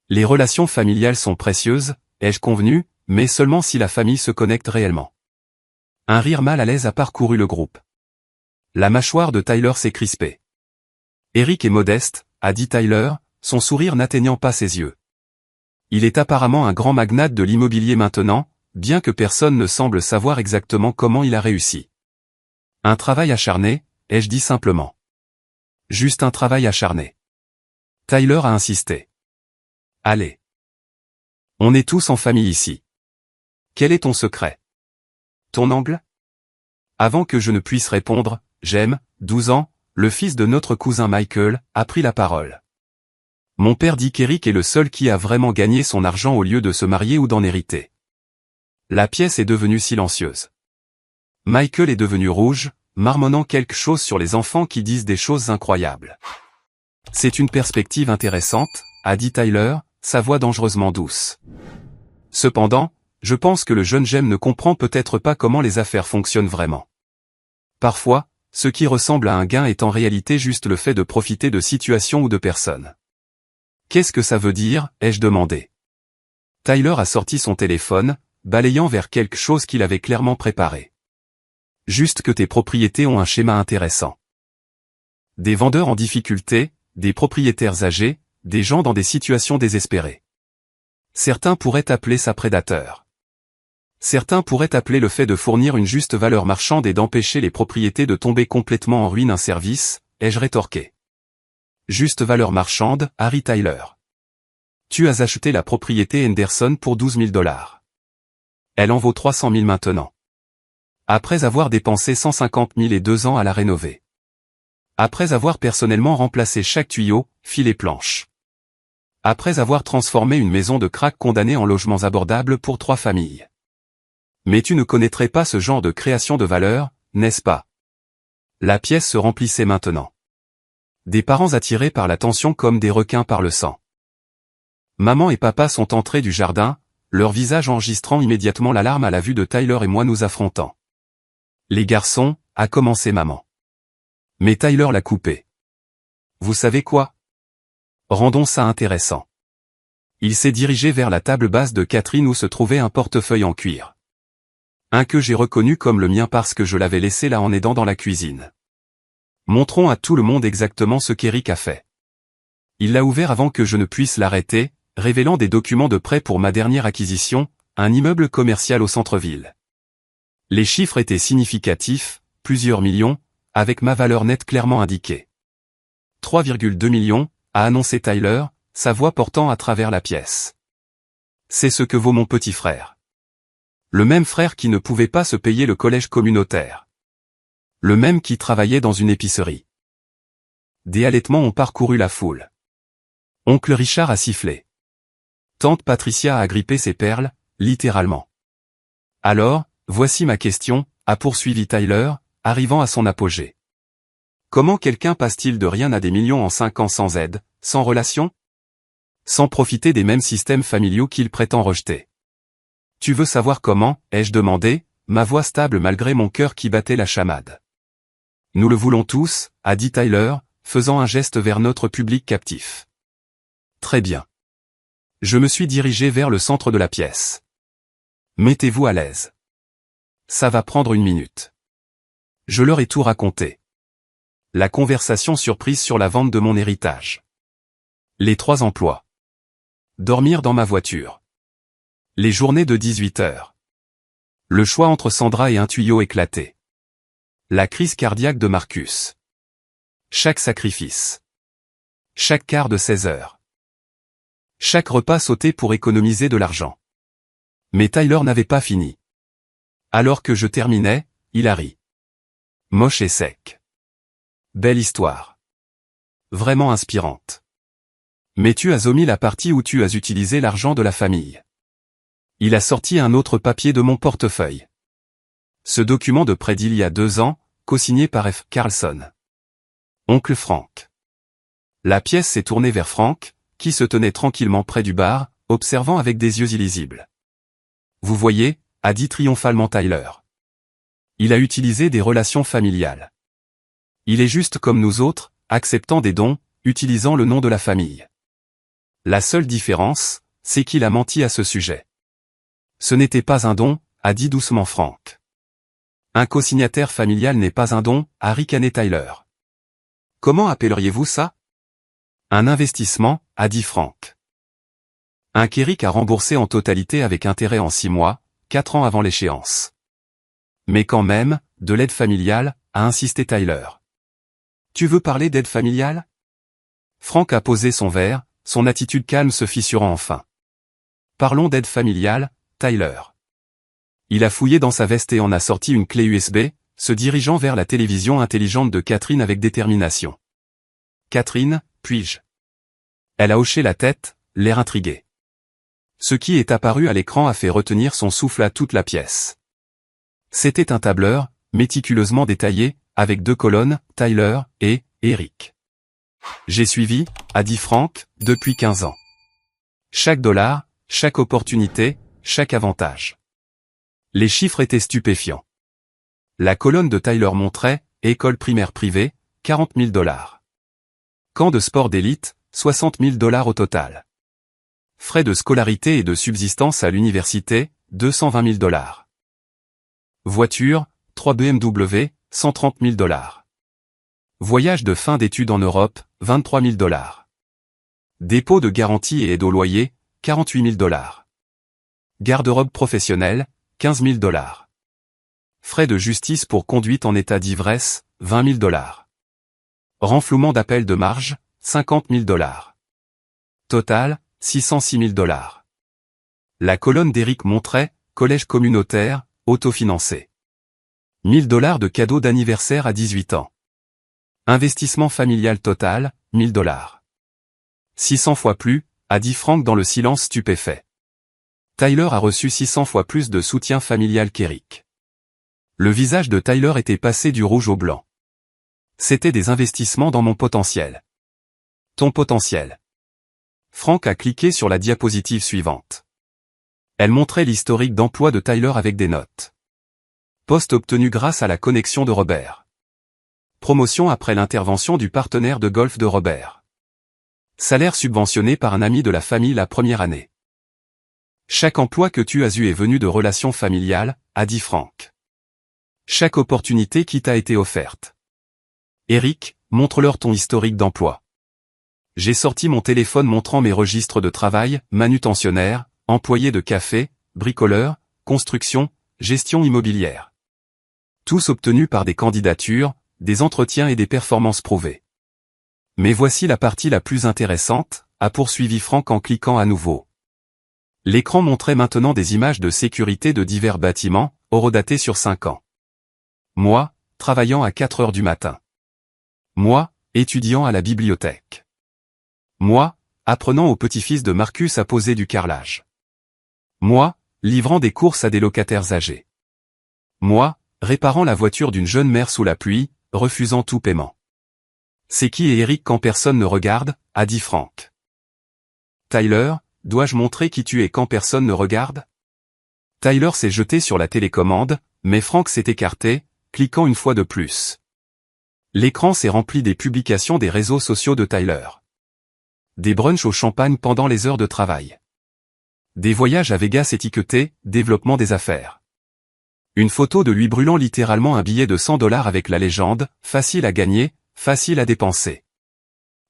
Les relations familiales sont précieuses, ai-je convenu, mais seulement si la famille se connecte réellement. Un rire mal à l'aise a parcouru le groupe. La mâchoire de Tyler s'est crispée. Eric est modeste, a dit Tyler, son sourire n'atteignant pas ses yeux. Il est apparemment un grand magnate de l'immobilier maintenant, bien que personne ne semble savoir exactement comment il a réussi. Un travail acharné, ai-je dit simplement. Juste un travail acharné. Tyler a insisté. Allez. On est tous en famille ici. Quel est ton secret? Ton angle? Avant que je ne puisse répondre, Jem, 12 ans, le fils de notre cousin Michael, a pris la parole. Mon père dit qu'Eric est le seul qui a vraiment gagné son argent au lieu de se marier ou d'en hériter. La pièce est devenue silencieuse. Michael est devenu rouge, marmonnant quelque chose sur les enfants qui disent des choses incroyables. C'est une perspective intéressante, a dit Tyler, sa voix dangereusement douce. Cependant, je pense que le jeune Jem ne comprend peut-être pas comment les affaires fonctionnent vraiment. Parfois, ce qui ressemble à un gain est en réalité juste le fait de profiter de situations ou de personnes. Qu'est-ce que ça veut dire, ai-je demandé. Tyler a sorti son téléphone, balayant vers quelque chose qu'il avait clairement préparé. Juste que tes propriétés ont un schéma intéressant. Des vendeurs en difficulté, des propriétaires âgés, des gens dans des situations désespérées. Certains pourraient appeler ça prédateur. Certains pourraient appeler le fait de fournir une juste valeur marchande et d'empêcher les propriétés de tomber complètement en ruine un service, ai-je rétorqué. Juste valeur marchande, Harry Tyler. Tu as acheté la propriété Henderson pour 12 000 $. Elle en vaut 300 000 maintenant. Après avoir dépensé 150 000 et 2 ans à la rénover. Après avoir personnellement remplacé chaque tuyau, fil et planche. Après avoir transformé une maison de crack condamnée en logements abordables pour 3 familles. Mais tu ne connaîtrais pas ce genre de création de valeur, n'est-ce pas? La pièce se remplissait maintenant. Des parents attirés par l'attention comme des requins par le sang. Maman et papa sont entrés du jardin, leur visage enregistrant immédiatement l'alarme à la vue de Tyler et moi nous affrontant. Les garçons, a commencé maman. Mais Tyler l'a coupé. Vous savez quoi? Rendons ça intéressant. Il s'est dirigé vers la table basse de Catherine où se trouvait un portefeuille en cuir. Un que j'ai reconnu comme le mien parce que je l'avais laissé là en aidant dans la cuisine. Montrons à tout le monde exactement ce qu'Eric a fait. Il l'a ouvert avant que je ne puisse l'arrêter, révélant des documents de prêt pour ma dernière acquisition, un immeuble commercial au centre-ville. Les chiffres étaient significatifs, plusieurs millions, avec ma valeur nette clairement indiquée. 3,2 millions, a annoncé Tyler, sa voix portant à travers la pièce. C'est ce que vaut mon petit frère. Le même frère qui ne pouvait pas se payer le collège communautaire. Le même qui travaillait dans une épicerie. Des halètements ont parcouru la foule. Oncle Richard a sifflé. Tante Patricia a agrippé ses perles, littéralement. Alors, voici ma question, a poursuivi Tyler, arrivant à son apogée. Comment quelqu'un passe-t-il de rien à des millions en 5 ans sans aide, sans relation? Sans profiter des mêmes systèmes familiaux qu'il prétend rejeter. Tu veux savoir comment, ai-je demandé, ma voix stable malgré mon cœur qui battait la chamade. Nous le voulons tous, a dit Tyler, faisant un geste vers notre public captif. Très bien. Je me suis dirigé vers le centre de la pièce. Mettez-vous à l'aise. Ça va prendre 1 minute. Je leur ai tout raconté. La conversation surprise sur la vente de mon héritage. Les 3 emplois. Dormir dans ma voiture. Les journées de 18 heures. Le choix entre Sandra et un tuyau éclaté. La crise cardiaque de Marcus. Chaque sacrifice. Chaque quart de 16 heures. Chaque repas sauté pour économiser de l'argent. Mais Tyler n'avait pas fini. Alors que je terminais, il a ri. Moche et sec. Belle histoire. Vraiment inspirante. Mais tu as omis la partie où tu as utilisé l'argent de la famille. Il a sorti un autre papier de mon portefeuille. Ce document de près d'il y a 2 ans, co-signé par F. Carlson. Oncle Frank. La pièce s'est tournée vers Frank, qui se tenait tranquillement près du bar, observant avec des yeux illisibles. Vous voyez, a dit triomphalement Tyler. Il a utilisé des relations familiales. Il est juste comme nous autres, acceptant des dons, utilisant le nom de la famille. La seule différence, c'est qu'il a menti à ce sujet. Ce n'était pas un don, a dit doucement Frank. Un co-signataire familial n'est pas un don, a ricané Tyler. Comment appelleriez-vous ça? Un investissement, a dit Frank. Un qu'Eric a remboursé en totalité avec intérêt en 6 mois, 4 ans avant l'échéance. Mais quand même, de l'aide familiale, a insisté Tyler. Tu veux parler d'aide familiale? Frank a posé son verre, son attitude calme se fissurant enfin. Parlons d'aide familiale, Tyler. Il a fouillé dans sa veste et en a sorti une clé USB, se dirigeant vers la télévision intelligente de Catherine avec détermination. Catherine, puis-je? Elle a hoché la tête, l'air intrigué. Ce qui est apparu à l'écran a fait retenir son souffle à toute la pièce. C'était un tableur, méticuleusement détaillé, avec 2 colonnes, Tyler et Eric. J'ai suivi, a dit Frank, depuis 15 ans. Chaque dollar, chaque opportunité, chaque avantage. Les chiffres étaient stupéfiants. La colonne de Tyler montrait, école primaire privée, 40 000 $. Camp de sport d'élite, 60 000 $ au total. Frais de scolarité et de subsistance à l'université, 220 000 $. Voiture, 3 BMW, 130 000 $. Voyage de fin d'études en Europe, 23 000 $. Dépôt de garantie et aide au loyer, 48 000 $. Garde-robe professionnelle, 15 000 $. Frais de justice pour conduite en état d'ivresse, 20 000 $. Renflouement d'appel de marge, 50 000 $. Total, 606 000 $. La colonne d'Eric montrait, collège communautaire, autofinancé. 1 000 $ de cadeaux d'anniversaire à 18 ans. Investissement familial total, 1 000 $. 600 fois plus, a dit Frank dans le silence stupéfait. Tyler a reçu 600 fois plus de soutien familial qu'Eric. Le visage de Tyler était passé du rouge au blanc. C'était des investissements dans mon potentiel. Ton potentiel. Frank a cliqué sur la diapositive suivante. Elle montrait l'historique d'emploi de Tyler avec des notes. Poste obtenu grâce à la connexion de Robert. Promotion après l'intervention du partenaire de golf de Robert. Salaire subventionné par un ami de la famille la première année. Chaque emploi que tu as eu est venu de relations familiales, a dit Frank. Chaque opportunité qui t'a été offerte. Eric, montre-leur ton historique d'emploi. J'ai sorti mon téléphone montrant mes registres de travail, manutentionnaire, employé de café, bricoleur, construction, gestion immobilière. Tous obtenus par des candidatures, des entretiens et des performances prouvées. Mais voici la partie la plus intéressante, a poursuivi Frank en cliquant à nouveau. L'écran montrait maintenant des images de sécurité de divers bâtiments, horodatés sur 5 ans. Moi, travaillant à 4 heures du matin. Moi, étudiant à la bibliothèque. Moi, apprenant au petit-fils de Marcus à poser du carrelage. Moi, livrant des courses à des locataires âgés. Moi, réparant la voiture d'une jeune mère sous la pluie, refusant tout paiement. C'est qui est Eric quand personne ne regarde, a dit Frank. Tyler, dois-je montrer qui tu es quand personne ne regarde? Tyler s'est jeté sur la télécommande, mais Frank s'est écarté, cliquant une fois de plus. L'écran s'est rempli des publications des réseaux sociaux de Tyler. Des brunchs au champagne pendant les heures de travail. Des voyages à Vegas étiquetés, développement des affaires. Une photo de lui brûlant littéralement un billet de 100 $ avec la légende, facile à gagner, facile à dépenser.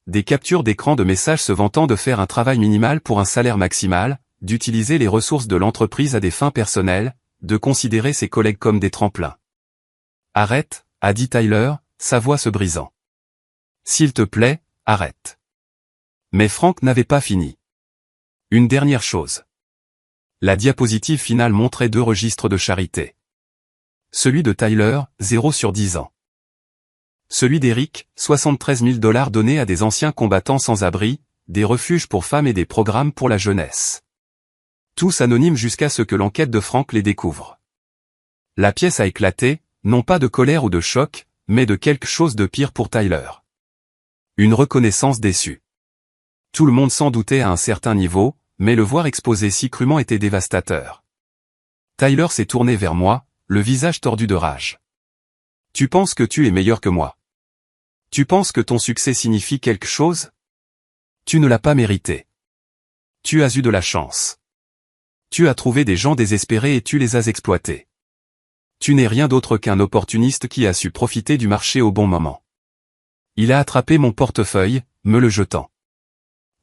Des captures d'écran de messages se vantant de faire un travail minimal pour un salaire maximal, d'utiliser les ressources de l'entreprise à des fins personnelles, de considérer ses collègues comme des tremplins. Arrête, a dit Tyler, sa voix se brisant. S'il te plaît, arrête. Mais Frank n'avait pas fini. Une dernière chose. La diapositive finale montrait 2 registres de charité. Celui de Tyler, 0 sur 10 ans. Celui d'Eric, 73 000 $ donnés à des anciens combattants sans abri, des refuges pour femmes et des programmes pour la jeunesse. Tous anonymes jusqu'à ce que l'enquête de Frank les découvre. La pièce a éclaté, non pas de colère ou de choc, mais de quelque chose de pire pour Tyler. Une reconnaissance déçue. Tout le monde s'en doutait à un certain niveau, mais le voir exposé si crûment était dévastateur. Tyler s'est tourné vers moi, le visage tordu de rage. Tu penses que tu es meilleur que moi? Tu penses que ton succès signifie quelque chose? Tu ne l'as pas mérité. Tu as eu de la chance. Tu as trouvé des gens désespérés et tu les as exploités. Tu n'es rien d'autre qu'un opportuniste qui a su profiter du marché au bon moment. Il a attrapé mon portefeuille, me le jetant.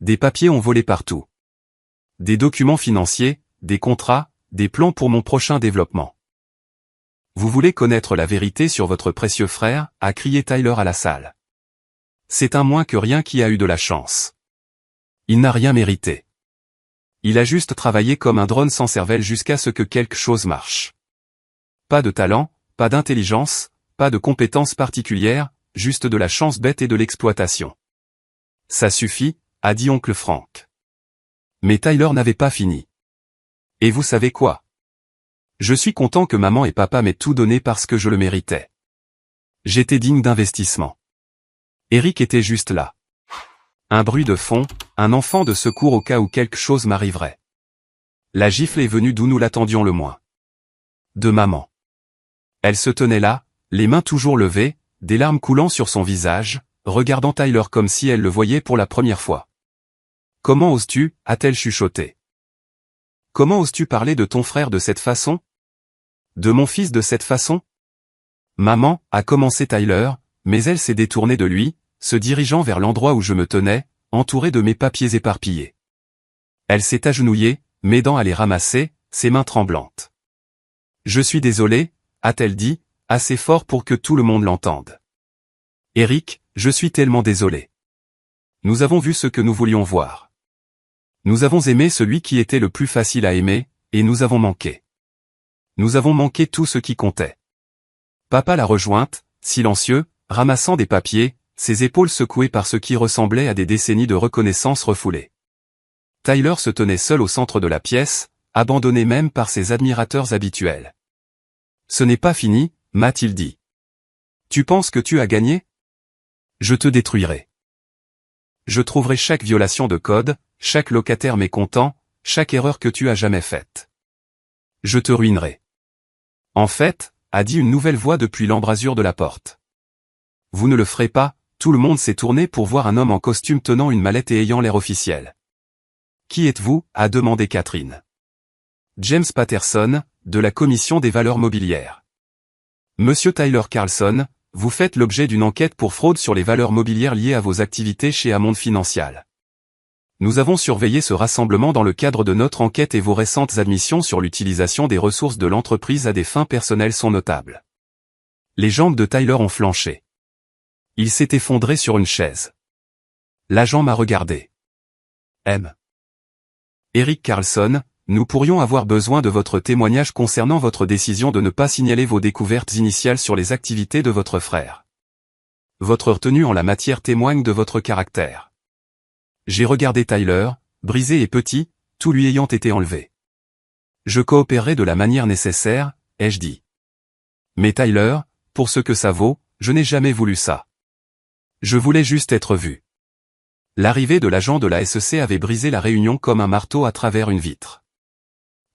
Des papiers ont volé partout. Des documents financiers, des contrats, des plans pour mon prochain développement. Vous voulez connaître la vérité sur votre précieux frère, a crié Tyler à la salle. C'est un moins que rien qui a eu de la chance. Il n'a rien mérité. Il a juste travaillé comme un drone sans cervelle jusqu'à ce que quelque chose marche. Pas de talent, pas d'intelligence, pas de compétences particulières, juste de la chance bête et de l'exploitation. Ça suffit, a dit oncle Frank. Mais Tyler n'avait pas fini. Et vous savez quoi? Je suis content que maman et papa m'aient tout donné parce que je le méritais. J'étais digne d'investissement. Eric était juste là. Un bruit de fond, un enfant de secours au cas où quelque chose m'arriverait. La gifle est venue d'où nous l'attendions le moins. De maman. Elle se tenait là, les mains toujours levées, des larmes coulant sur son visage, regardant Tyler comme si elle le voyait pour la première fois. « Comment oses-tu » a-t-elle chuchoté. « Comment oses-tu parler de ton frère de cette façon? De mon fils de cette façon? » Maman, a commencé Tyler, mais elle s'est détournée de lui, se dirigeant vers l'endroit où je me tenais, entouré de mes papiers éparpillés. Elle s'est agenouillée, m'aidant à les ramasser, ses mains tremblantes. « Je suis désolée, a-t-elle dit, assez fort pour que tout le monde l'entende. Eric, je suis tellement désolé. Nous avons vu ce que nous voulions voir. Nous avons aimé celui qui était le plus facile à aimer, et nous avons manqué. Nous avons manqué tout ce qui comptait. Papa l'a rejointe, silencieux, ramassant des papiers, ses épaules secouées par ce qui ressemblait à des décennies de reconnaissance refoulées. Tyler se tenait seul au centre de la pièce, abandonné même par ses admirateurs habituels. « Ce n'est pas fini, » m'a-t-il dit. « Tu penses que tu as gagné? Je te détruirai. Je trouverai chaque violation de code, chaque locataire mécontent, chaque erreur que tu as jamais faite. Je te ruinerai. » En fait, a dit une nouvelle voix depuis l'embrasure de la porte. « Vous ne le ferez pas », tout le monde s'est tourné pour voir un homme en costume tenant une mallette et ayant l'air officiel. « Qui êtes-vous » a demandé Catherine. « James Patterson, de la Commission des valeurs mobilières. » Monsieur Tyler Carlson, vous faites l'objet d'une enquête pour fraude sur les valeurs mobilières liées à vos activités chez Hammond Financial. Nous avons surveillé ce rassemblement dans le cadre de notre enquête et vos récentes admissions sur l'utilisation des ressources de l'entreprise à des fins personnelles sont notables. Les jambes de Tyler ont flanché. Il s'est effondré sur une chaise. L'agent m'a regardé. M. Eric Carlson, nous pourrions avoir besoin de votre témoignage concernant votre décision de ne pas signaler vos découvertes initiales sur les activités de votre frère. Votre retenue en la matière témoigne de votre caractère. J'ai regardé Tyler, brisé et petit, tout lui ayant été enlevé. Je coopérerai de la manière nécessaire, ai-je dit. Mais Tyler, pour ce que ça vaut, je n'ai jamais voulu ça. Je voulais juste être vu. L'arrivée de l'agent de la SEC avait brisé la réunion comme un marteau à travers une vitre.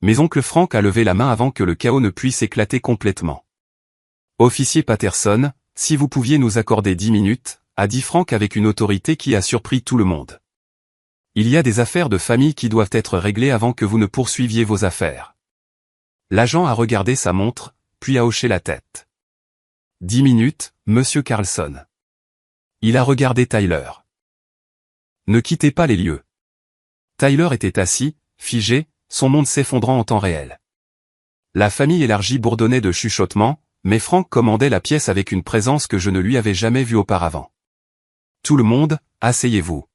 Mais oncle Frank a levé la main avant que le chaos ne puisse éclater complètement. « Officier Patterson, si vous pouviez nous accorder 10 minutes, » a dit Frank avec une autorité qui a surpris tout le monde. « Il y a des affaires de famille qui doivent être réglées avant que vous ne poursuiviez vos affaires. » L'agent a regardé sa montre, puis a hoché la tête. « 10 minutes, monsieur Carlson. » Il a regardé Tyler. « Ne quittez pas les lieux. » Tyler était assis, figé, son monde s'effondrant en temps réel. La famille élargie bourdonnait de chuchotements, mais Frank commandait la pièce avec une présence que je ne lui avais jamais vue auparavant. « Tout le monde, asseyez-vous.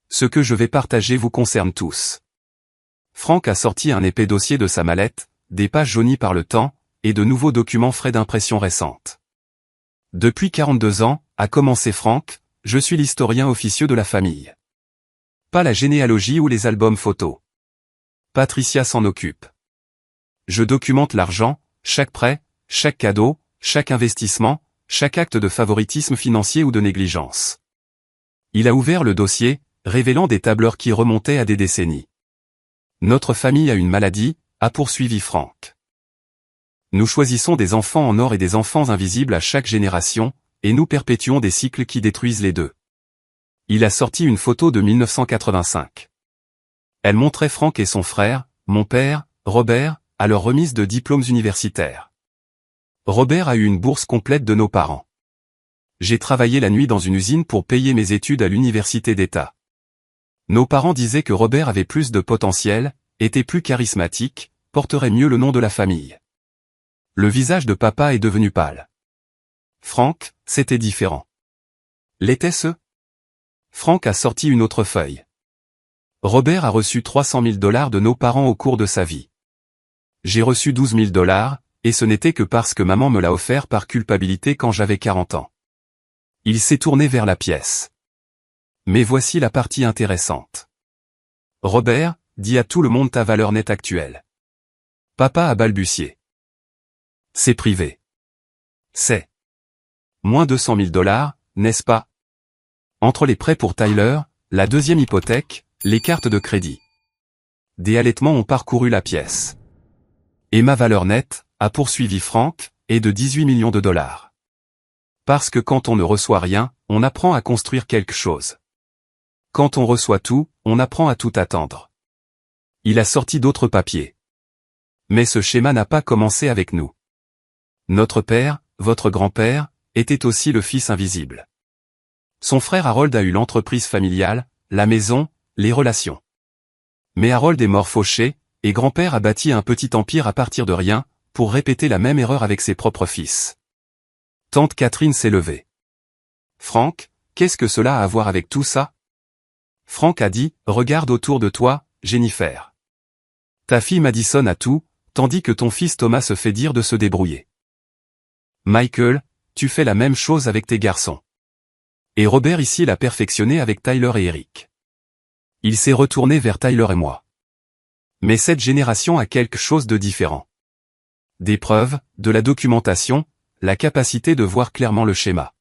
Ce que je vais partager vous concerne tous. » Frank a sorti un épais dossier de sa mallette, des pages jaunies par le temps, et de nouveaux documents frais d'impression récente. « Depuis 42 ans, a commencé Frank, je suis l'historien officieux de la famille. Pas la généalogie ou les albums photos. Patricia s'en occupe. Je documente l'argent, chaque prêt, chaque cadeau, chaque investissement, chaque acte de favoritisme financier ou de négligence. » Il a ouvert le dossier, révélant des tableurs qui remontaient à des décennies. « Notre famille a une maladie, » a poursuivi Frank. « Nous choisissons des enfants en or et des enfants invisibles à chaque génération, et nous perpétuons des cycles qui détruisent les deux. » Il a sorti une photo de 1985. Elle montrait Frank et son frère, mon père, Robert, à leur remise de diplômes universitaires. Robert a eu une bourse complète de nos parents. J'ai travaillé la nuit dans une usine pour payer mes études à l'université d'État. Nos parents disaient que Robert avait plus de potentiel, était plus charismatique, porterait mieux le nom de la famille. Le visage de papa est devenu pâle. Frank, c'était différent. L'était-ce? Frank a sorti une autre feuille. Robert a reçu 300 000 $ de nos parents au cours de sa vie. J'ai reçu 12 000 $, et ce n'était que parce que maman me l'a offert par culpabilité quand j'avais 40 ans. Il s'est tourné vers la pièce. Mais voici la partie intéressante. Robert, dis à tout le monde ta valeur nette actuelle. Papa a balbutié. C'est privé. C'est moins $200 000, n'est-ce pas? Entre les prêts pour Tyler, la deuxième hypothèque, les cartes de crédit. Des halètements ont parcouru la pièce. Et ma valeur nette, a poursuivi Frank, est de $18 millions. Parce que quand on ne reçoit rien, on apprend à construire quelque chose. Quand on reçoit tout, on apprend à tout attendre. Il a sorti d'autres papiers. Mais ce schéma n'a pas commencé avec nous. Notre père, votre grand-père, était aussi le fils invisible. Son frère Harold a eu l'entreprise familiale, la maison, les relations. Mais Harold est mort fauché, et grand-père a bâti un petit empire à partir de rien, pour répéter la même erreur avec ses propres fils. Tante Catherine s'est levée. Frank, qu'est-ce que cela a à voir avec tout ça? Frank a dit, regarde autour de toi, Jennifer. Ta fille Madison a tout, tandis que ton fils Thomas se fait dire de se débrouiller. Michael, tu fais la même chose avec tes garçons. Et Robert ici l'a perfectionné avec Tyler et Eric. Il s'est retourné vers Tyler et moi. Mais cette génération a quelque chose de différent. Des preuves, de la documentation, la capacité de voir clairement le schéma.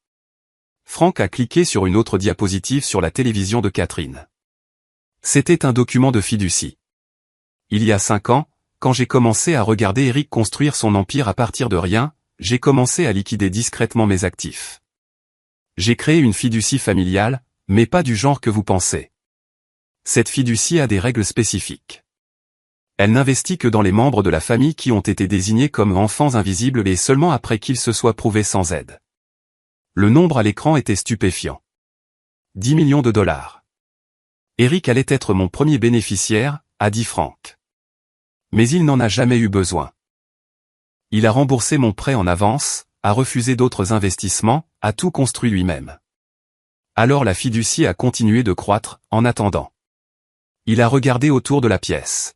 Frank a cliqué sur une autre diapositive sur la télévision de Catherine. C'était un document de fiducie. Il y a 5 ans, quand j'ai commencé à regarder Eric construire son empire à partir de rien, j'ai commencé à liquider discrètement mes actifs. J'ai créé une fiducie familiale, mais pas du genre que vous pensez. Cette fiducie a des règles spécifiques. Elle n'investit que dans les membres de la famille qui ont été désignés comme enfants invisibles et seulement après qu'ils se soient prouvés sans aide. Le nombre à l'écran était stupéfiant. 10 millions de dollars. Eric allait être mon premier bénéficiaire, a dit Frank. Mais il n'en a jamais eu besoin. Il a remboursé mon prêt en avance, a refusé d'autres investissements, a tout construit lui-même. Alors la fiducie a continué de croître, en attendant. Il a regardé autour de la pièce.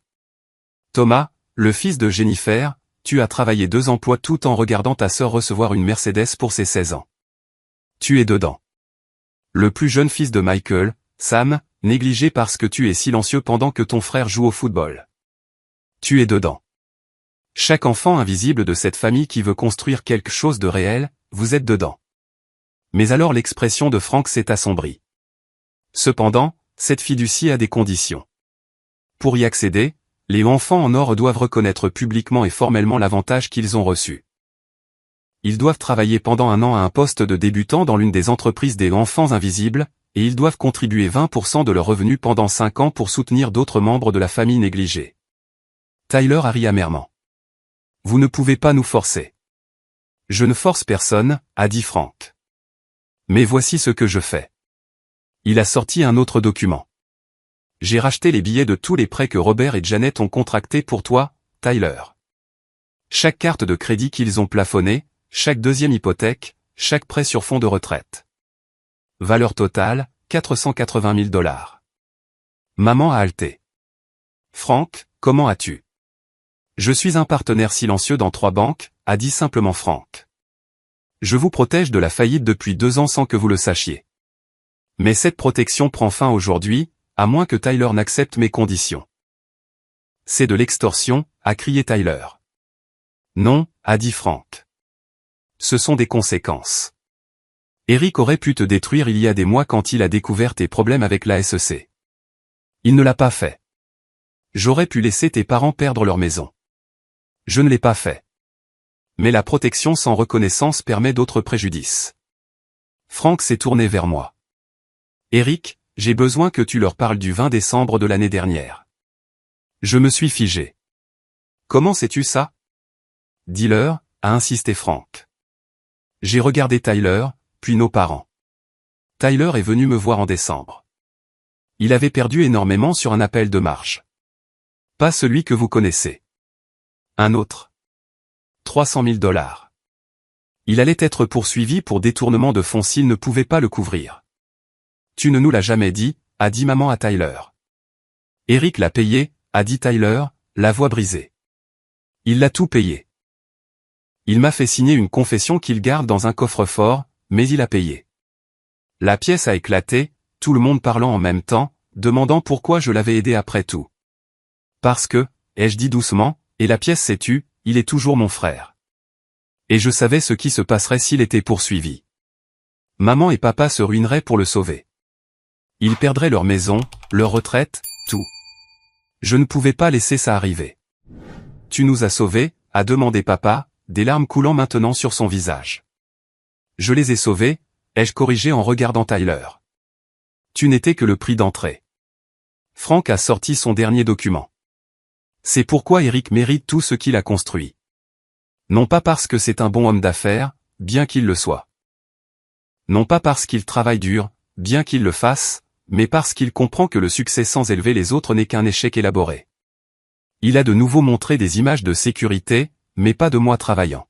Thomas, le fils de Jennifer, tu as travaillé 2 emplois tout en regardant ta sœur recevoir une Mercedes pour ses 16 ans. Tu es dedans. Le plus jeune fils de Michael, Sam, négligé parce que tu es silencieux pendant que ton frère joue au football. Tu es dedans. Chaque enfant invisible de cette famille qui veut construire quelque chose de réel, vous êtes dedans. Mais alors l'expression de Frank s'est assombrie. Cependant, cette fiducie a des conditions. Pour y accéder, les enfants en or doivent reconnaître publiquement et formellement l'avantage qu'ils ont reçu. Ils doivent travailler pendant 1 an à un poste de débutant dans l'une des entreprises des enfants invisibles, et ils doivent contribuer 20% de leurs revenus pendant 5 ans pour soutenir d'autres membres de la famille négligée. Tyler a ri amèrement. Vous ne pouvez pas nous forcer. Je ne force personne, a dit Frank. Mais voici ce que je fais. Il a sorti un autre document. J'ai racheté les billets de tous les prêts que Robert et Janet ont contractés pour toi, Tyler. Chaque carte de crédit qu'ils ont plafonnée, chaque deuxième hypothèque, chaque prêt sur fonds de retraite. Valeur totale, $480 000. Maman a halté. Frank, comment as-tu? Je suis un partenaire silencieux dans 3 banques, a dit simplement Frank. Je vous protège de la faillite depuis 2 ans sans que vous le sachiez. Mais cette protection prend fin aujourd'hui, à moins que Tyler n'accepte mes conditions. C'est de l'extorsion, a crié Tyler. Non, a dit Frank. Ce sont des conséquences. Eric aurait pu te détruire il y a des mois quand il a découvert tes problèmes avec la SEC. Il ne l'a pas fait. J'aurais pu laisser tes parents perdre leur maison. Je ne l'ai pas fait. Mais la protection sans reconnaissance permet d'autres préjudices. Frank s'est tourné vers moi. Eric, j'ai besoin que tu leur parles du 20 décembre de l'année dernière. Je me suis figé. Comment sais-tu ça? Dis-leur, a insisté Frank. J'ai regardé Tyler, puis nos parents. Tyler est venu me voir en décembre. Il avait perdu énormément sur un appel de marge. Pas celui que vous connaissez. Un autre. $300 000. Il allait être poursuivi pour détournement de fonds s'il ne pouvait pas le couvrir. Tu ne nous l'as jamais dit, a dit maman à Tyler. Eric l'a payé, a dit Tyler, la voix brisée. Il l'a tout payé. Il m'a fait signer une confession qu'il garde dans un coffre-fort, mais il a payé. La pièce a éclaté, tout le monde parlant en même temps, demandant pourquoi je l'avais aidé après tout. Parce que, ai-je dit doucement, et la pièce s'est tue, il est toujours mon frère. Et je savais ce qui se passerait s'il était poursuivi. Maman et papa se ruineraient pour le sauver. Ils perdraient leur maison, leur retraite, tout. Je ne pouvais pas laisser ça arriver. Tu nous as sauvés, a demandé papa, des larmes coulant maintenant sur son visage. Je les ai sauvés, ai-je corrigé en regardant Tyler. Tu n'étais que le prix d'entrée. Frank a sorti son dernier document. C'est pourquoi Eric mérite tout ce qu'il a construit. Non pas parce que c'est un bon homme d'affaires, bien qu'il le soit. Non pas parce qu'il travaille dur, bien qu'il le fasse, mais parce qu'il comprend que le succès sans élever les autres n'est qu'un échec élaboré. Il a de nouveau montré des images de sécurité, mais pas de moi travaillant.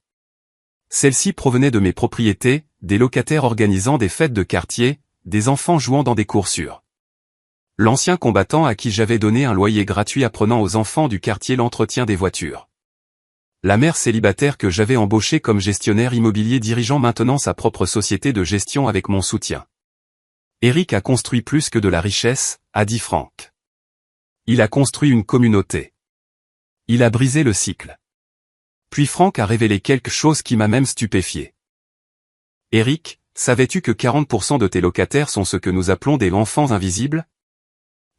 Celles-ci provenaient de mes propriétés, des locataires organisant des fêtes de quartier, des enfants jouant dans des cours sûrs. L'ancien combattant à qui j'avais donné un loyer gratuit apprenant aux enfants du quartier l'entretien des voitures. La mère célibataire que j'avais embauchée comme gestionnaire immobilier dirigeant maintenant sa propre société de gestion avec mon soutien. Eric a construit plus que de la richesse, a dit Frank. Il a construit une communauté. Il a brisé le cycle. Puis Frank a révélé quelque chose qui m'a même stupéfié. Eric, savais-tu que 40% de tes locataires sont ce que nous appelons des enfants invisibles?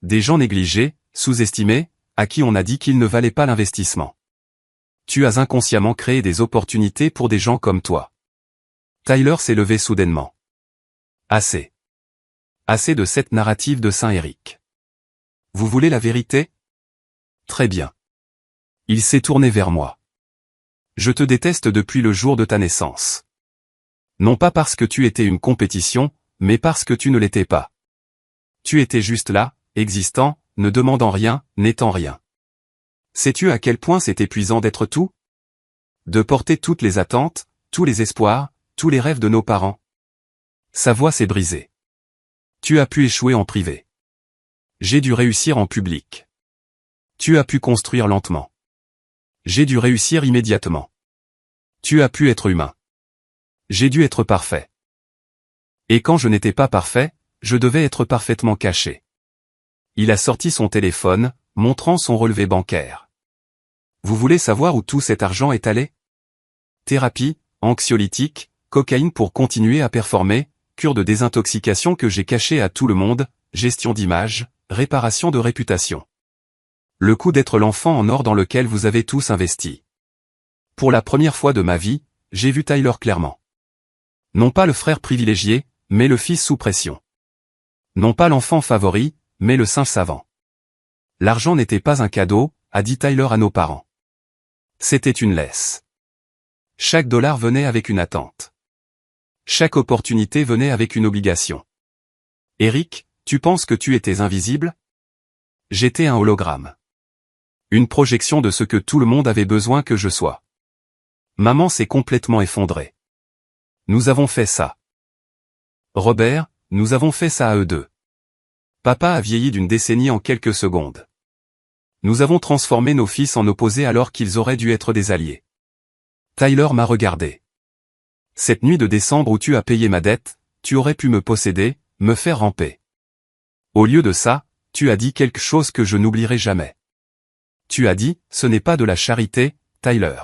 Des gens négligés, sous-estimés, à qui on a dit qu'ils ne valaient pas l'investissement. Tu as inconsciemment créé des opportunités pour des gens comme toi. Tyler s'est levé soudainement. Assez. Assez de cette narrative de Saint Eric. Vous voulez la vérité? Très bien. Il s'est tourné vers moi. Je te déteste depuis le jour de ta naissance. Non pas parce que tu étais une compétition, mais parce que tu ne l'étais pas. Tu étais juste là, existant, ne demandant rien, n'étant rien. Sais-tu à quel point c'est épuisant d'être tout? De porter toutes les attentes, tous les espoirs, tous les rêves de nos parents. Sa voix s'est brisée. Tu as pu échouer en privé. J'ai dû réussir en public. Tu as pu construire lentement. J'ai dû réussir immédiatement. Tu as pu être humain. J'ai dû être parfait. Et quand je n'étais pas parfait, je devais être parfaitement caché. Il a sorti son téléphone, montrant son relevé bancaire. Vous voulez savoir où tout cet argent est allé? Thérapie, anxiolytique, cocaïne pour continuer à performer, cure de désintoxication que j'ai cachée à tout le monde, gestion d'image, réparation de réputation. Le coup d'être l'enfant en or dans lequel vous avez tous investi. Pour la première fois de ma vie, j'ai vu Tyler clairement. Non pas le frère privilégié, mais le fils sous pression. Non pas l'enfant favori, mais le singe savant. L'argent n'était pas un cadeau, a dit Tyler à nos parents. C'était une laisse. Chaque dollar venait avec une attente. Chaque opportunité venait avec une obligation. Eric, tu penses que tu étais invisible? J'étais un hologramme. Une projection de ce que tout le monde avait besoin que je sois. Maman s'est complètement effondrée. Nous avons fait ça. Robert, nous avons fait ça à eux deux. Papa a vieilli d'une décennie en quelques secondes. Nous avons transformé nos fils en opposés alors qu'ils auraient dû être des alliés. Tyler m'a regardé. Cette nuit de décembre où tu as payé ma dette, tu aurais pu me posséder, me faire ramper. Au lieu de ça, tu as dit quelque chose que je n'oublierai jamais. Tu as dit, ce n'est pas de la charité, Tyler.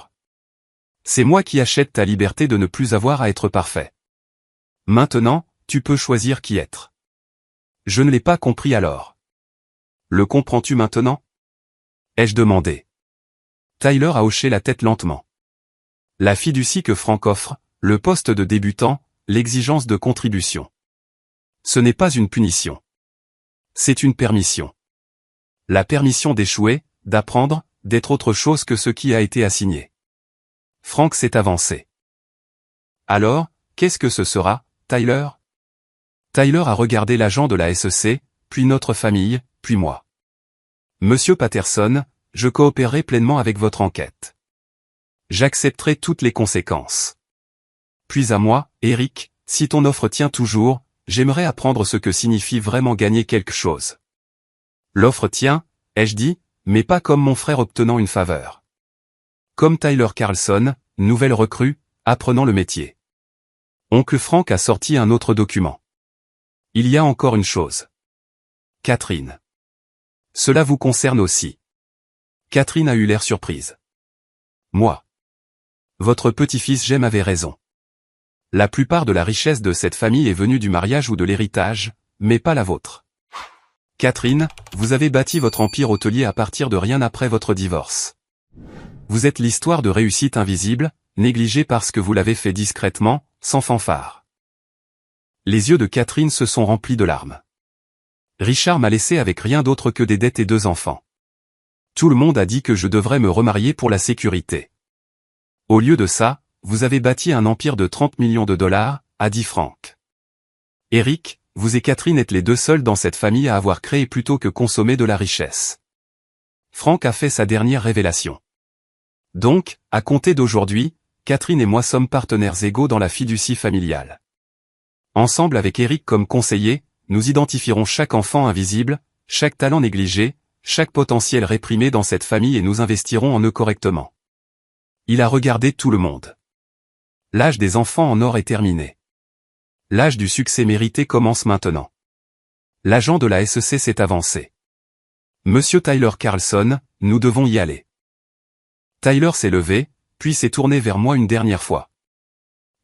C'est moi qui achète ta liberté de ne plus avoir à être parfait. Maintenant, tu peux choisir qui être. Je ne l'ai pas compris alors. Le comprends-tu maintenant? Ai-je demandé. Tyler a hoché la tête lentement. La fiducie que Frank offre, le poste de débutant, l'exigence de contribution. Ce n'est pas une punition. C'est une permission. La permission d'échouer, d'apprendre, d'être autre chose que ce qui a été assigné. Frank s'est avancé. Alors, qu'est-ce que ce sera, Tyler? Tyler a regardé l'agent de la SEC, puis notre famille, puis moi. Monsieur Patterson, je coopérerai pleinement avec votre enquête. J'accepterai toutes les conséquences. Puis à moi, Eric, si ton offre tient toujours, j'aimerais apprendre ce que signifie vraiment gagner quelque chose. L'offre tient, ai-je dit, mais pas comme mon frère obtenant une faveur. Comme Tyler Carlson, nouvelle recrue, apprenant le métier. Oncle Frank a sorti un autre document. Il y a encore une chose. Catherine. Cela vous concerne aussi. Catherine a eu l'air surprise. Moi. Votre petit-fils Jem avait raison. La plupart de la richesse de cette famille est venue du mariage ou de l'héritage, mais pas la vôtre. Catherine, vous avez bâti votre empire hôtelier à partir de rien après votre divorce. Vous êtes l'histoire de réussite invisible, négligée parce que vous l'avez fait discrètement, sans fanfare. Les yeux de Catherine se sont remplis de larmes. Richard m'a laissé avec rien d'autre que des dettes et 2 enfants. Tout le monde a dit que je devrais me remarier pour la sécurité. Au lieu de ça, vous avez bâti un empire de 30 millions de dollars, a dit Frank. Eric, vous et Catherine êtes les 2 seuls dans cette famille à avoir créé plutôt que consommé de la richesse. Frank a fait sa dernière révélation. Donc, à compter d'aujourd'hui, Catherine et moi sommes partenaires égaux dans la fiducie familiale. Ensemble avec Eric comme conseiller, nous identifierons chaque enfant invisible, chaque talent négligé, chaque potentiel réprimé dans cette famille et nous investirons en eux correctement. Il a regardé tout le monde. L'âge des enfants en or est terminé. L'âge du succès mérité commence maintenant. L'agent de la SEC s'est avancé. Monsieur Tyler Carlson, nous devons y aller. Tyler s'est levé, puis s'est tourné vers moi une dernière fois.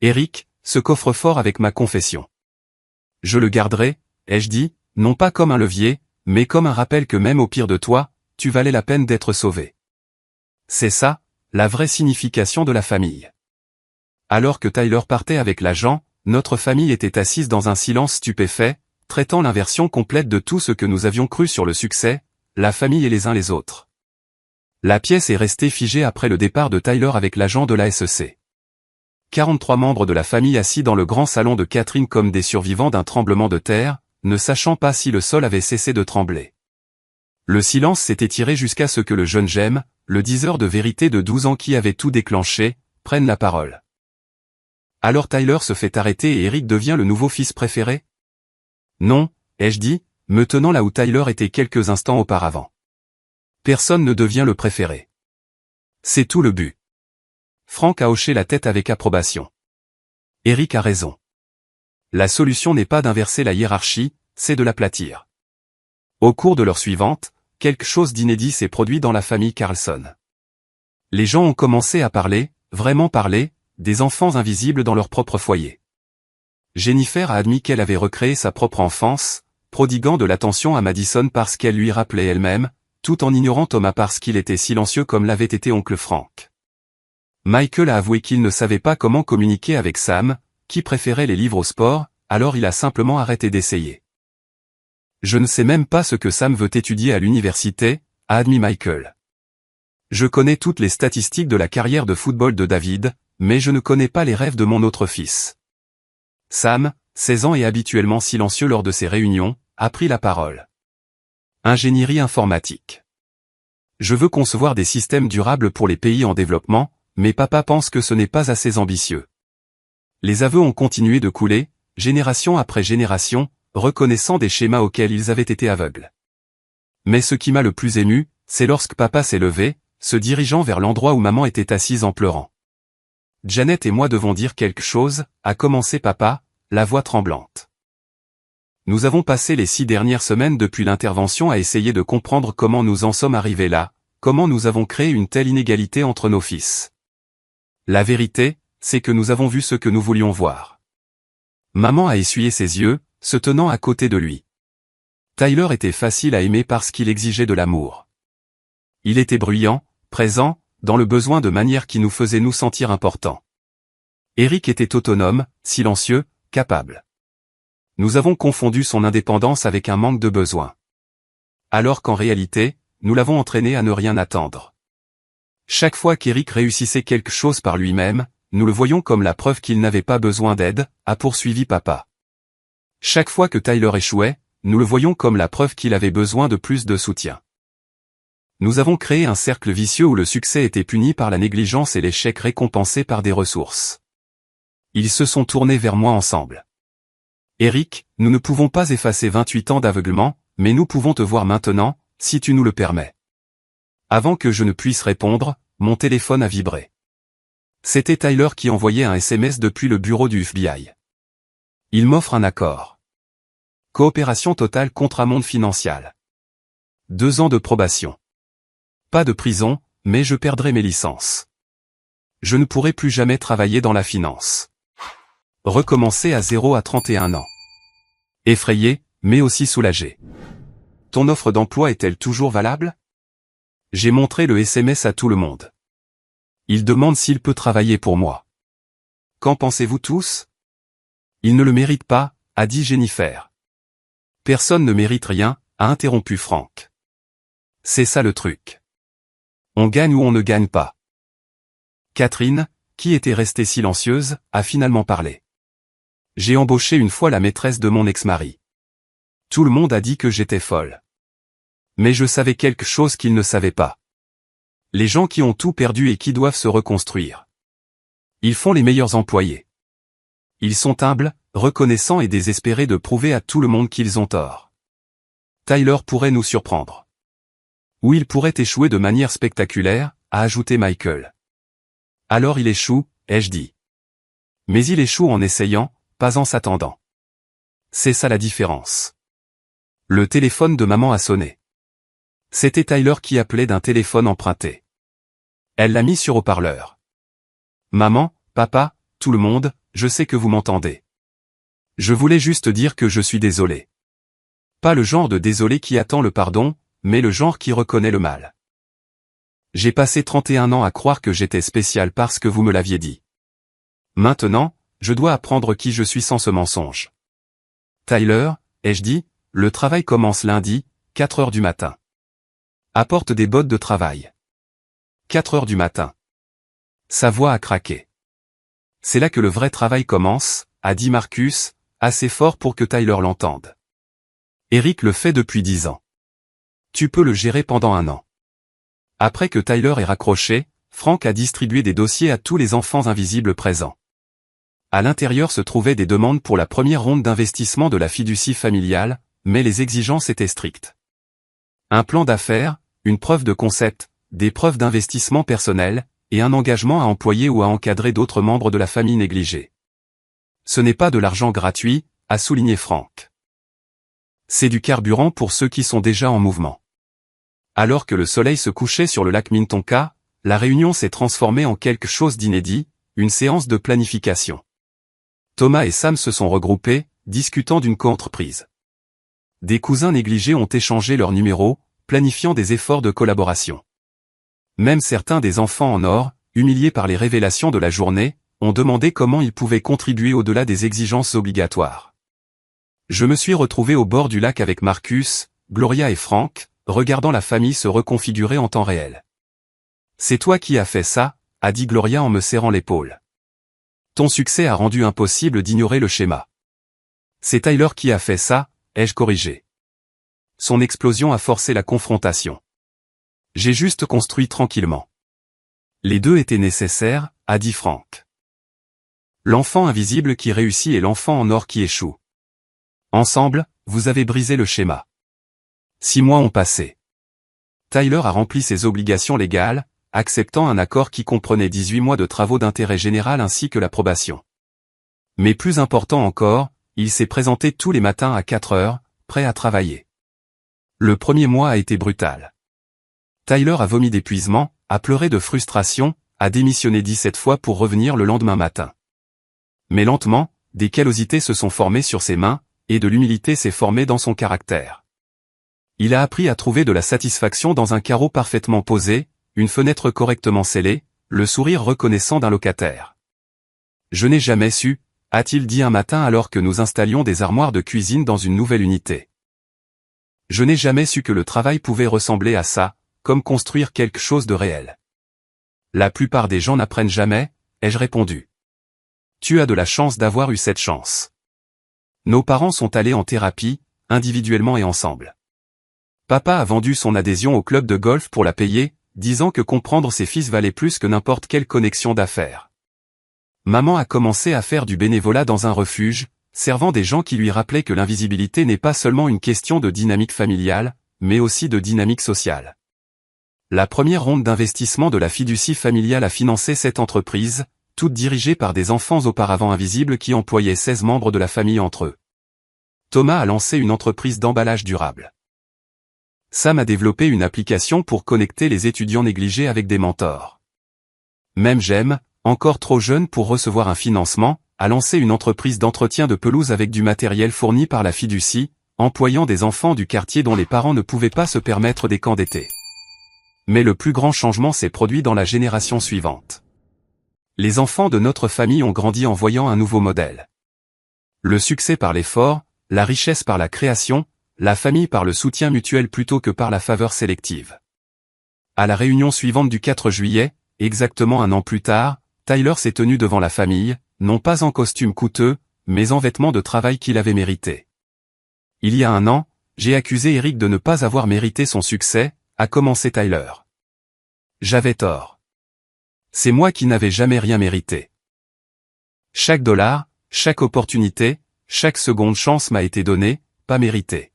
Eric, ce coffre-fort avec ma confession. Je le garderai, ai-je dit, non pas comme un levier, mais comme un rappel que même au pire de toi, tu valais la peine d'être sauvé. C'est ça, la vraie signification de la famille. Alors que Tyler partait avec l'agent, notre famille était assise dans un silence stupéfait, traitant l'inversion complète de tout ce que nous avions cru sur le succès, la famille et les uns les autres. La pièce est restée figée après le départ de Tyler avec l'agent de la SEC. 43 membres de la famille assis dans le grand salon de Catherine comme des survivants d'un tremblement de terre, ne sachant pas si le sol avait cessé de trembler. Le silence s'est étiré jusqu'à ce que le jeune Jem, le diseur de vérité de 12 ans qui avait tout déclenché, prenne la parole. Alors Tyler se fait arrêter et Eric devient le nouveau fils préféré? Non, ai-je dit, me tenant là où Tyler était quelques instants auparavant. Personne ne devient le préféré. C'est tout le but. Frank a hoché la tête avec approbation. Eric a raison. La solution n'est pas d'inverser la hiérarchie, c'est de l'aplatir. Au cours de l'heure suivante, quelque chose d'inédit s'est produit dans la famille Carlson. Les gens ont commencé à parler, vraiment parler, des enfants invisibles dans leur propre foyer. Jennifer a admis qu'elle avait recréé sa propre enfance, prodiguant de l'attention à Madison parce qu'elle lui rappelait elle-même, tout en ignorant Thomas parce qu'il était silencieux comme l'avait été oncle Frank. Michael a avoué qu'il ne savait pas comment communiquer avec Sam, qui préférait les livres au sport, alors il a simplement arrêté d'essayer. Je ne sais même pas ce que Sam veut étudier à l'université, a admis Michael. Je connais toutes les statistiques de la carrière de football de David, mais je ne connais pas les rêves de mon autre fils. Sam, 16 ans et habituellement silencieux lors de ses réunions, a pris la parole. Ingénierie informatique. Je veux concevoir des systèmes durables pour les pays en développement, mais papa pense que ce n'est pas assez ambitieux. Les aveux ont continué de couler, génération après génération, reconnaissant des schémas auxquels ils avaient été aveugles. Mais ce qui m'a le plus ému, c'est lorsque papa s'est levé, se dirigeant vers l'endroit où maman était assise en pleurant. Janet et moi devons dire quelque chose, a commencé papa, la voix tremblante. Nous avons passé les 6 dernières semaines depuis l'intervention à essayer de comprendre comment nous en sommes arrivés là, comment nous avons créé une telle inégalité entre nos fils. La vérité, c'est que nous avons vu ce que nous voulions voir. Maman a essuyé ses yeux, se tenant à côté de lui. Tyler était facile à aimer parce qu'il exigeait de l'amour. Il était bruyant, présent, dans le besoin de manière qui nous faisait nous sentir importants. Eric était autonome, silencieux, capable. Nous avons confondu son indépendance avec un manque de besoin. Alors qu'en réalité, nous l'avons entraîné à ne rien attendre. Chaque fois qu'Eric réussissait quelque chose par lui-même, nous le voyions comme la preuve qu'il n'avait pas besoin d'aide, a poursuivi papa. Chaque fois que Tyler échouait, nous le voyions comme la preuve qu'il avait besoin de plus de soutien. Nous avons créé un cercle vicieux où le succès était puni par la négligence et l'échec récompensé par des ressources. Ils se sont tournés vers moi ensemble. Eric, nous ne pouvons pas effacer 28 ans d'aveuglement, mais nous pouvons te voir maintenant, si tu nous le permets. Avant que je ne puisse répondre, mon téléphone a vibré. C'était Tyler qui envoyait un SMS depuis le bureau du FBI. Il m'offre un accord. Coopération totale contre amende financière. 2 ans de probation. Pas de prison, mais je perdrai mes licences. Je ne pourrai plus jamais travailler dans la finance. Recommencer à 0 à 31 ans. Effrayé, mais aussi soulagé. Ton offre d'emploi est-elle toujours valable? J'ai montré le SMS à tout le monde. Il demande s'il peut travailler pour moi. Qu'en pensez-vous tous? Il ne le mérite pas, a dit Jennifer. Personne ne mérite rien, a interrompu Frank. C'est ça le truc. On gagne ou on ne gagne pas. Catherine, qui était restée silencieuse, a finalement parlé. J'ai embauché une fois la maîtresse de mon ex-mari. Tout le monde a dit que j'étais folle. Mais je savais quelque chose qu'ils ne savaient pas. Les gens qui ont tout perdu et qui doivent se reconstruire. Ils font les meilleurs employés. Ils sont humbles, reconnaissants et désespérés de prouver à tout le monde qu'ils ont tort. Tyler pourrait nous surprendre. Ou il pourrait échouer de manière spectaculaire, a ajouté Michael. Alors il échoue, ai-je dit. Mais il échoue en essayant, pas en s'attendant. C'est ça la différence. Le téléphone de maman a sonné. C'était Tyler qui appelait d'un téléphone emprunté. Elle l'a mis sur haut-parleur. Maman, papa, tout le monde, je sais que vous m'entendez. Je voulais juste dire que je suis désolé. Pas le genre de désolé qui attend le pardon, mais le genre qui reconnaît le mal. J'ai passé 31 ans à croire que j'étais spécial parce que vous me l'aviez dit. Maintenant, je dois apprendre qui je suis sans ce mensonge. Tyler, ai-je dit, le travail commence lundi, 4 heures du matin. Apporte des bottes de travail. 4 heures du matin. Sa voix a craqué. C'est là que le vrai travail commence, a dit Marcus, assez fort pour que Tyler l'entende. Eric le fait depuis 10 ans. Tu peux le gérer pendant 1 an. Après que Tyler ait raccroché, Frank a distribué des dossiers à tous les enfants invisibles présents. À l'intérieur se trouvaient des demandes pour la première ronde d'investissement de la fiducie familiale, mais les exigences étaient strictes. Un plan d'affaires, une preuve de concept, des preuves d'investissement personnel, et un engagement à employer ou à encadrer d'autres membres de la famille négligés. Ce n'est pas de l'argent gratuit, a souligné Frank. C'est du carburant pour ceux qui sont déjà en mouvement. Alors que le soleil se couchait sur le lac Minnetonka, la réunion s'est transformée en quelque chose d'inédit, une séance de planification. Thomas et Sam se sont regroupés, discutant d'une coentreprise. Des cousins négligés ont échangé leurs numéros, planifiant des efforts de collaboration. Même certains des enfants en or, humiliés par les révélations de la journée, ont demandé comment ils pouvaient contribuer au-delà des exigences obligatoires. Je me suis retrouvé au bord du lac avec Marcus, Gloria et Frank, regardant la famille se reconfigurer en temps réel. C'est toi qui as fait ça, a dit Gloria en me serrant l'épaule. Ton succès a rendu impossible d'ignorer le schéma. C'est Tyler qui a fait ça, ai-je corrigé. Son explosion a forcé la confrontation. J'ai juste construit tranquillement. Les deux étaient nécessaires, a dit Frank. L'enfant invisible qui réussit et l'enfant en or qui échoue. Ensemble, vous avez brisé le schéma. 6 mois ont passé. Tyler a rempli ses obligations légales, acceptant un accord qui comprenait 18 mois de travaux d'intérêt général ainsi que l'approbation. Mais plus important encore, il s'est présenté tous les matins à 4 heures, prêt à travailler. Le premier mois a été brutal. Tyler a vomi d'épuisement, a pleuré de frustration, a démissionné 17 fois pour revenir le lendemain matin. Mais lentement, des callosités se sont formées sur ses mains, et de l'humilité s'est formée dans son caractère. Il a appris à trouver de la satisfaction dans un carreau parfaitement posé, une fenêtre correctement scellée, le sourire reconnaissant d'un locataire. Je n'ai jamais su, a-t-il dit un matin alors que nous installions des armoires de cuisine dans une nouvelle unité. Je n'ai jamais su que le travail pouvait ressembler à ça, comme construire quelque chose de réel. La plupart des gens n'apprennent jamais, ai-je répondu. Tu as de la chance d'avoir eu cette chance. Nos parents sont allés en thérapie, individuellement et ensemble. Papa a vendu son adhésion au club de golf pour la payer, disant que comprendre ses fils valait plus que n'importe quelle connexion d'affaires. Maman a commencé à faire du bénévolat dans un refuge, servant des gens qui lui rappelaient que l'invisibilité n'est pas seulement une question de dynamique familiale, mais aussi de dynamique sociale. La première ronde d'investissement de la fiducie familiale a financé cette entreprise, toute dirigée par des enfants auparavant invisibles qui employaient 16 membres de la famille entre eux. Thomas a lancé une entreprise d'emballage durable. Sam a développé une application pour connecter les étudiants négligés avec des mentors. Même Jem, encore trop jeune pour recevoir un financement, a lancé une entreprise d'entretien de pelouse avec du matériel fourni par la fiducie, employant des enfants du quartier dont les parents ne pouvaient pas se permettre des camps d'été. Mais le plus grand changement s'est produit dans la génération suivante. Les enfants de notre famille ont grandi en voyant un nouveau modèle. Le succès par l'effort, la richesse par la création, la famille par le soutien mutuel plutôt que par la faveur sélective. À la réunion suivante du 4 juillet, exactement un an plus tard, Tyler s'est tenu devant la famille, non pas en costume coûteux, mais en vêtements de travail qu'il avait mérité. Il y a un an, j'ai accusé Eric de ne pas avoir mérité son succès, a commencé Tyler. J'avais tort. C'est moi qui n'avais jamais rien mérité. Chaque dollar, chaque opportunité, chaque seconde chance m'a été donnée, pas méritée.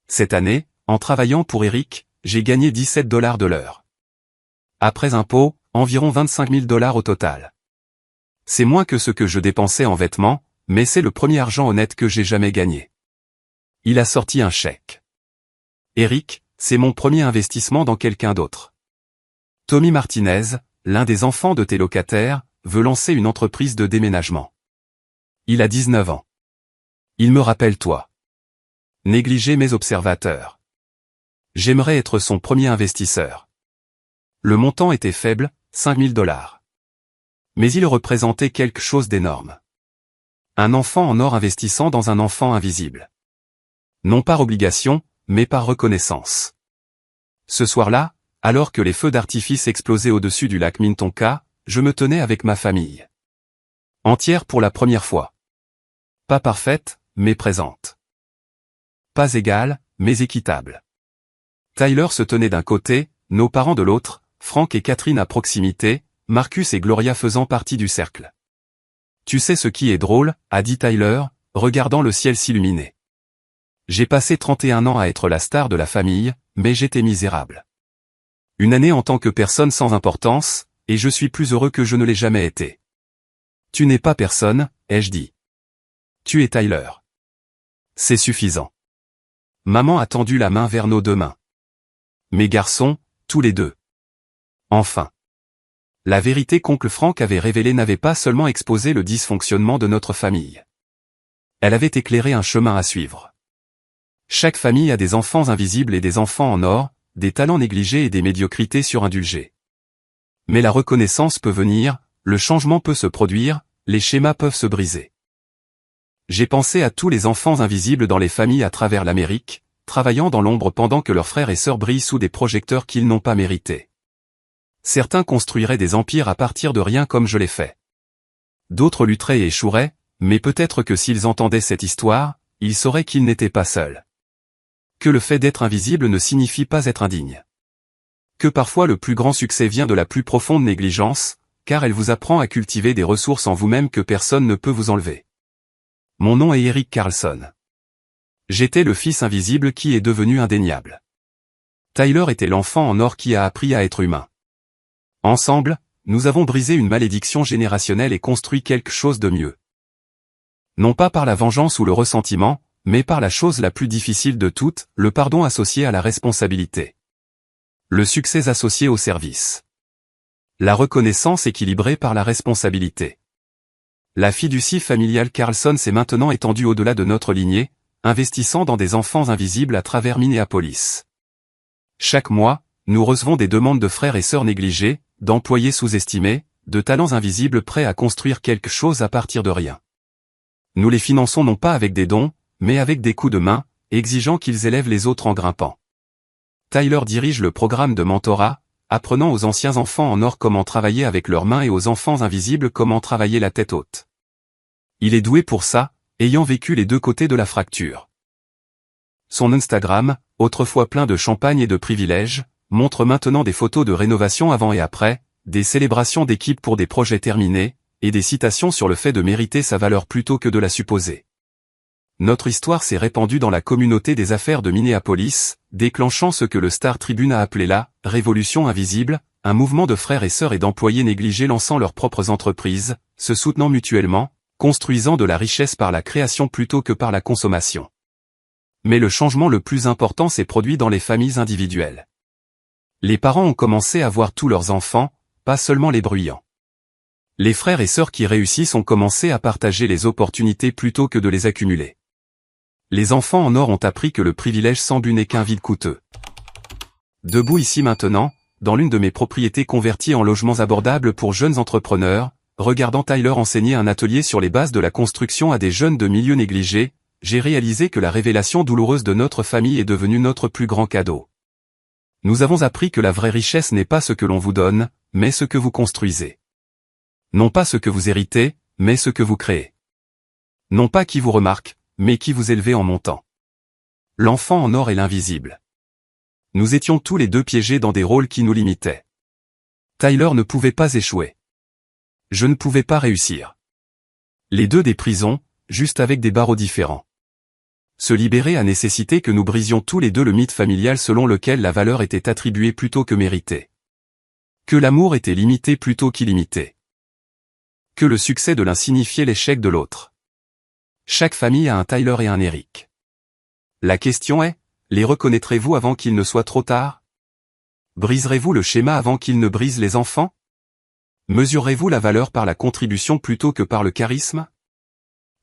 Cette année, en travaillant pour Eric, j'ai gagné $17 de l'heure. Après impôts, environ $25 000 au total. C'est moins que ce que je dépensais en vêtements, mais c'est le premier argent honnête que j'ai jamais gagné. Il a sorti un chèque. Eric, c'est mon premier investissement dans quelqu'un d'autre. Tommy Martinez, l'un des enfants de tes locataires, veut lancer une entreprise de déménagement. Il a 19 ans. Il me rappelle toi. Négliger mes observateurs. J'aimerais être son premier investisseur. Le montant était faible, $5 000. Mais il représentait quelque chose d'énorme. Un enfant en or investissant dans un enfant invisible. Non par obligation, mais par reconnaissance. Ce soir-là, alors que les feux d'artifice explosaient au-dessus du lac Minnetonka, je me tenais avec ma famille. Entière pour la première fois. Pas parfaite, mais présente. Pas égale, mais équitable. Tyler se tenait d'un côté, nos parents de l'autre, Frank et Catherine à proximité, Marcus et Gloria faisant partie du cercle. Tu sais ce qui est drôle, a dit Tyler, regardant le ciel s'illuminer. J'ai passé 31 ans à être la star de la famille, mais j'étais misérable. Une année en tant que personne sans importance, et je suis plus heureux que je ne l'ai jamais été. Tu n'es pas personne, ai-je dit. Tu es Tyler. C'est suffisant. Maman a tendu la main vers nos deux mains. Mes garçons, tous les deux. Enfin. La vérité qu'oncle Frank avait révélée n'avait pas seulement exposé le dysfonctionnement de notre famille. Elle avait éclairé un chemin à suivre. Chaque famille a des enfants invisibles et des enfants en or, des talents négligés et des médiocrités surindulgées. Mais la reconnaissance peut venir, le changement peut se produire, les schémas peuvent se briser. J'ai pensé à tous les enfants invisibles dans les familles à travers l'Amérique, travaillant dans l'ombre pendant que leurs frères et sœurs brillent sous des projecteurs qu'ils n'ont pas mérités. Certains construiraient des empires à partir de rien comme je l'ai fait. D'autres lutteraient et échoueraient, mais peut-être que s'ils entendaient cette histoire, ils sauraient qu'ils n'étaient pas seuls. Que le fait d'être invisible ne signifie pas être indigne. Que parfois le plus grand succès vient de la plus profonde négligence, car elle vous apprend à cultiver des ressources en vous-même que personne ne peut vous enlever. Mon nom est Eric Carlson. J'étais le fils invisible qui est devenu indéniable. Tyler était l'enfant en or qui a appris à être humain. Ensemble, nous avons brisé une malédiction générationnelle et construit quelque chose de mieux. Non pas par la vengeance ou le ressentiment, mais par la chose la plus difficile de toutes, le pardon associé à la responsabilité. Le succès associé au service. La reconnaissance équilibrée par la responsabilité. La fiducie familiale Carlson s'est maintenant étendue au-delà de notre lignée, investissant dans des enfants invisibles à travers Minneapolis. Chaque mois, nous recevons des demandes de frères et sœurs négligés, d'employés sous-estimés, de talents invisibles prêts à construire quelque chose à partir de rien. Nous les finançons non pas avec des dons, mais avec des coups de main, exigeant qu'ils élèvent les autres en grimpant. Tyler dirige le programme de mentorat, apprenant aux anciens enfants en or comment travailler avec leurs mains et aux enfants invisibles comment travailler la tête haute. Il est doué pour ça, ayant vécu les deux côtés de la fracture. Son Instagram, autrefois plein de champagne et de privilèges, montre maintenant des photos de rénovation avant et après, des célébrations d'équipe pour des projets terminés, et des citations sur le fait de mériter sa valeur plutôt que de la supposer. Notre histoire s'est répandue dans la communauté des affaires de Minneapolis, déclenchant ce que le Star Tribune a appelé la « Révolution invisible », un mouvement de frères et sœurs et d'employés négligés lançant leurs propres entreprises, se soutenant mutuellement, construisant de la richesse par la création plutôt que par la consommation. Mais le changement le plus important s'est produit dans les familles individuelles. Les parents ont commencé à voir tous leurs enfants, pas seulement les bruyants. Les frères et sœurs qui réussissent ont commencé à partager les opportunités plutôt que de les accumuler. Les enfants en or ont appris que le privilège sans but n'est qu'un vide coûteux. Debout ici maintenant, dans l'une de mes propriétés converties en logements abordables pour jeunes entrepreneurs, regardant Tyler enseigner un atelier sur les bases de la construction à des jeunes de milieux négligés, j'ai réalisé que la révélation douloureuse de notre famille est devenue notre plus grand cadeau. Nous avons appris que la vraie richesse n'est pas ce que l'on vous donne, mais ce que vous construisez. Non pas ce que vous héritez, mais ce que vous créez. Non pas qui vous remarque, mais qui vous élevez en montant. L'enfant en or est l'invisible. Nous étions tous les deux piégés dans des rôles qui nous limitaient. Tyler ne pouvait pas échouer. Je ne pouvais pas réussir. Les deux des prisons, juste avec des barreaux différents. Se libérer a nécessité que nous brisions tous les deux le mythe familial selon lequel la valeur était attribuée plutôt que méritée. Que l'amour était limité plutôt qu'illimité. Que le succès de l'un signifiait l'échec de l'autre. Chaque famille a un Tyler et un Eric. La question est, les reconnaîtrez-vous avant qu'il ne soit trop tard? Briserez-vous le schéma avant qu'il ne brise les enfants? Mesurerez-vous la valeur par la contribution plutôt que par le charisme?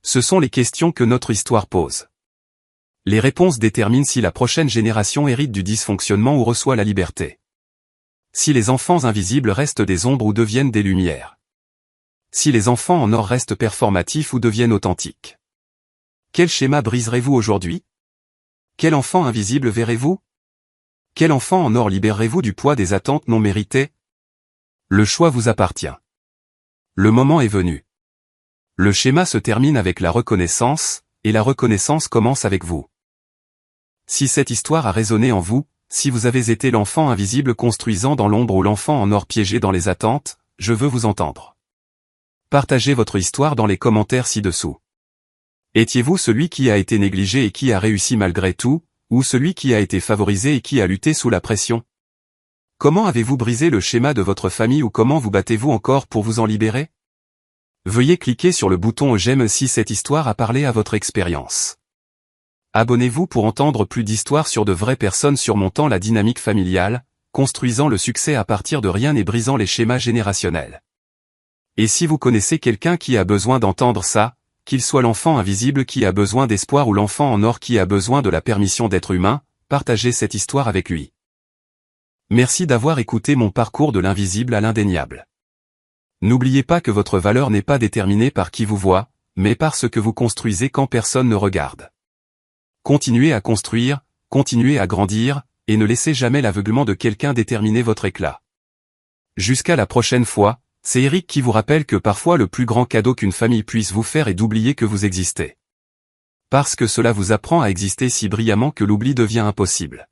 Ce sont les questions que notre histoire pose. Les réponses déterminent si la prochaine génération hérite du dysfonctionnement ou reçoit la liberté. Si les enfants invisibles restent des ombres ou deviennent des lumières. Si les enfants en or restent performatifs ou deviennent authentiques. Quel schéma briserez-vous aujourd'hui? Quel enfant invisible verrez-vous? Quel enfant en or libérerez-vous du poids des attentes non méritées? Le choix vous appartient. Le moment est venu. Le schéma se termine avec la reconnaissance, et la reconnaissance commence avec vous. Si cette histoire a résonné en vous, si vous avez été l'enfant invisible construisant dans l'ombre ou l'enfant en or piégé dans les attentes, je veux vous entendre. Partagez votre histoire dans les commentaires ci-dessous. Étiez-vous celui qui a été négligé et qui a réussi malgré tout, ou celui qui a été favorisé et qui a lutté sous la pression? Comment avez-vous brisé le schéma de votre famille ou comment vous battez-vous encore pour vous en libérer? Veuillez cliquer sur le bouton j'aime si cette histoire a parlé à votre expérience. Abonnez-vous pour entendre plus d'histoires sur de vraies personnes surmontant la dynamique familiale, construisant le succès à partir de rien et brisant les schémas générationnels. Et si vous connaissez quelqu'un qui a besoin d'entendre ça, qu'il soit l'enfant invisible qui a besoin d'espoir ou l'enfant en or qui a besoin de la permission d'être humain, partagez cette histoire avec lui. Merci d'avoir écouté mon parcours de l'invisible à l'indéniable. N'oubliez pas que votre valeur n'est pas déterminée par qui vous voit, mais par ce que vous construisez quand personne ne regarde. Continuez à construire, continuez à grandir, et ne laissez jamais l'aveuglement de quelqu'un déterminer votre éclat. Jusqu'à la prochaine fois, c'est Eric qui vous rappelle que parfois le plus grand cadeau qu'une famille puisse vous faire est d'oublier que vous existez. Parce que cela vous apprend à exister si brillamment que l'oubli devient impossible.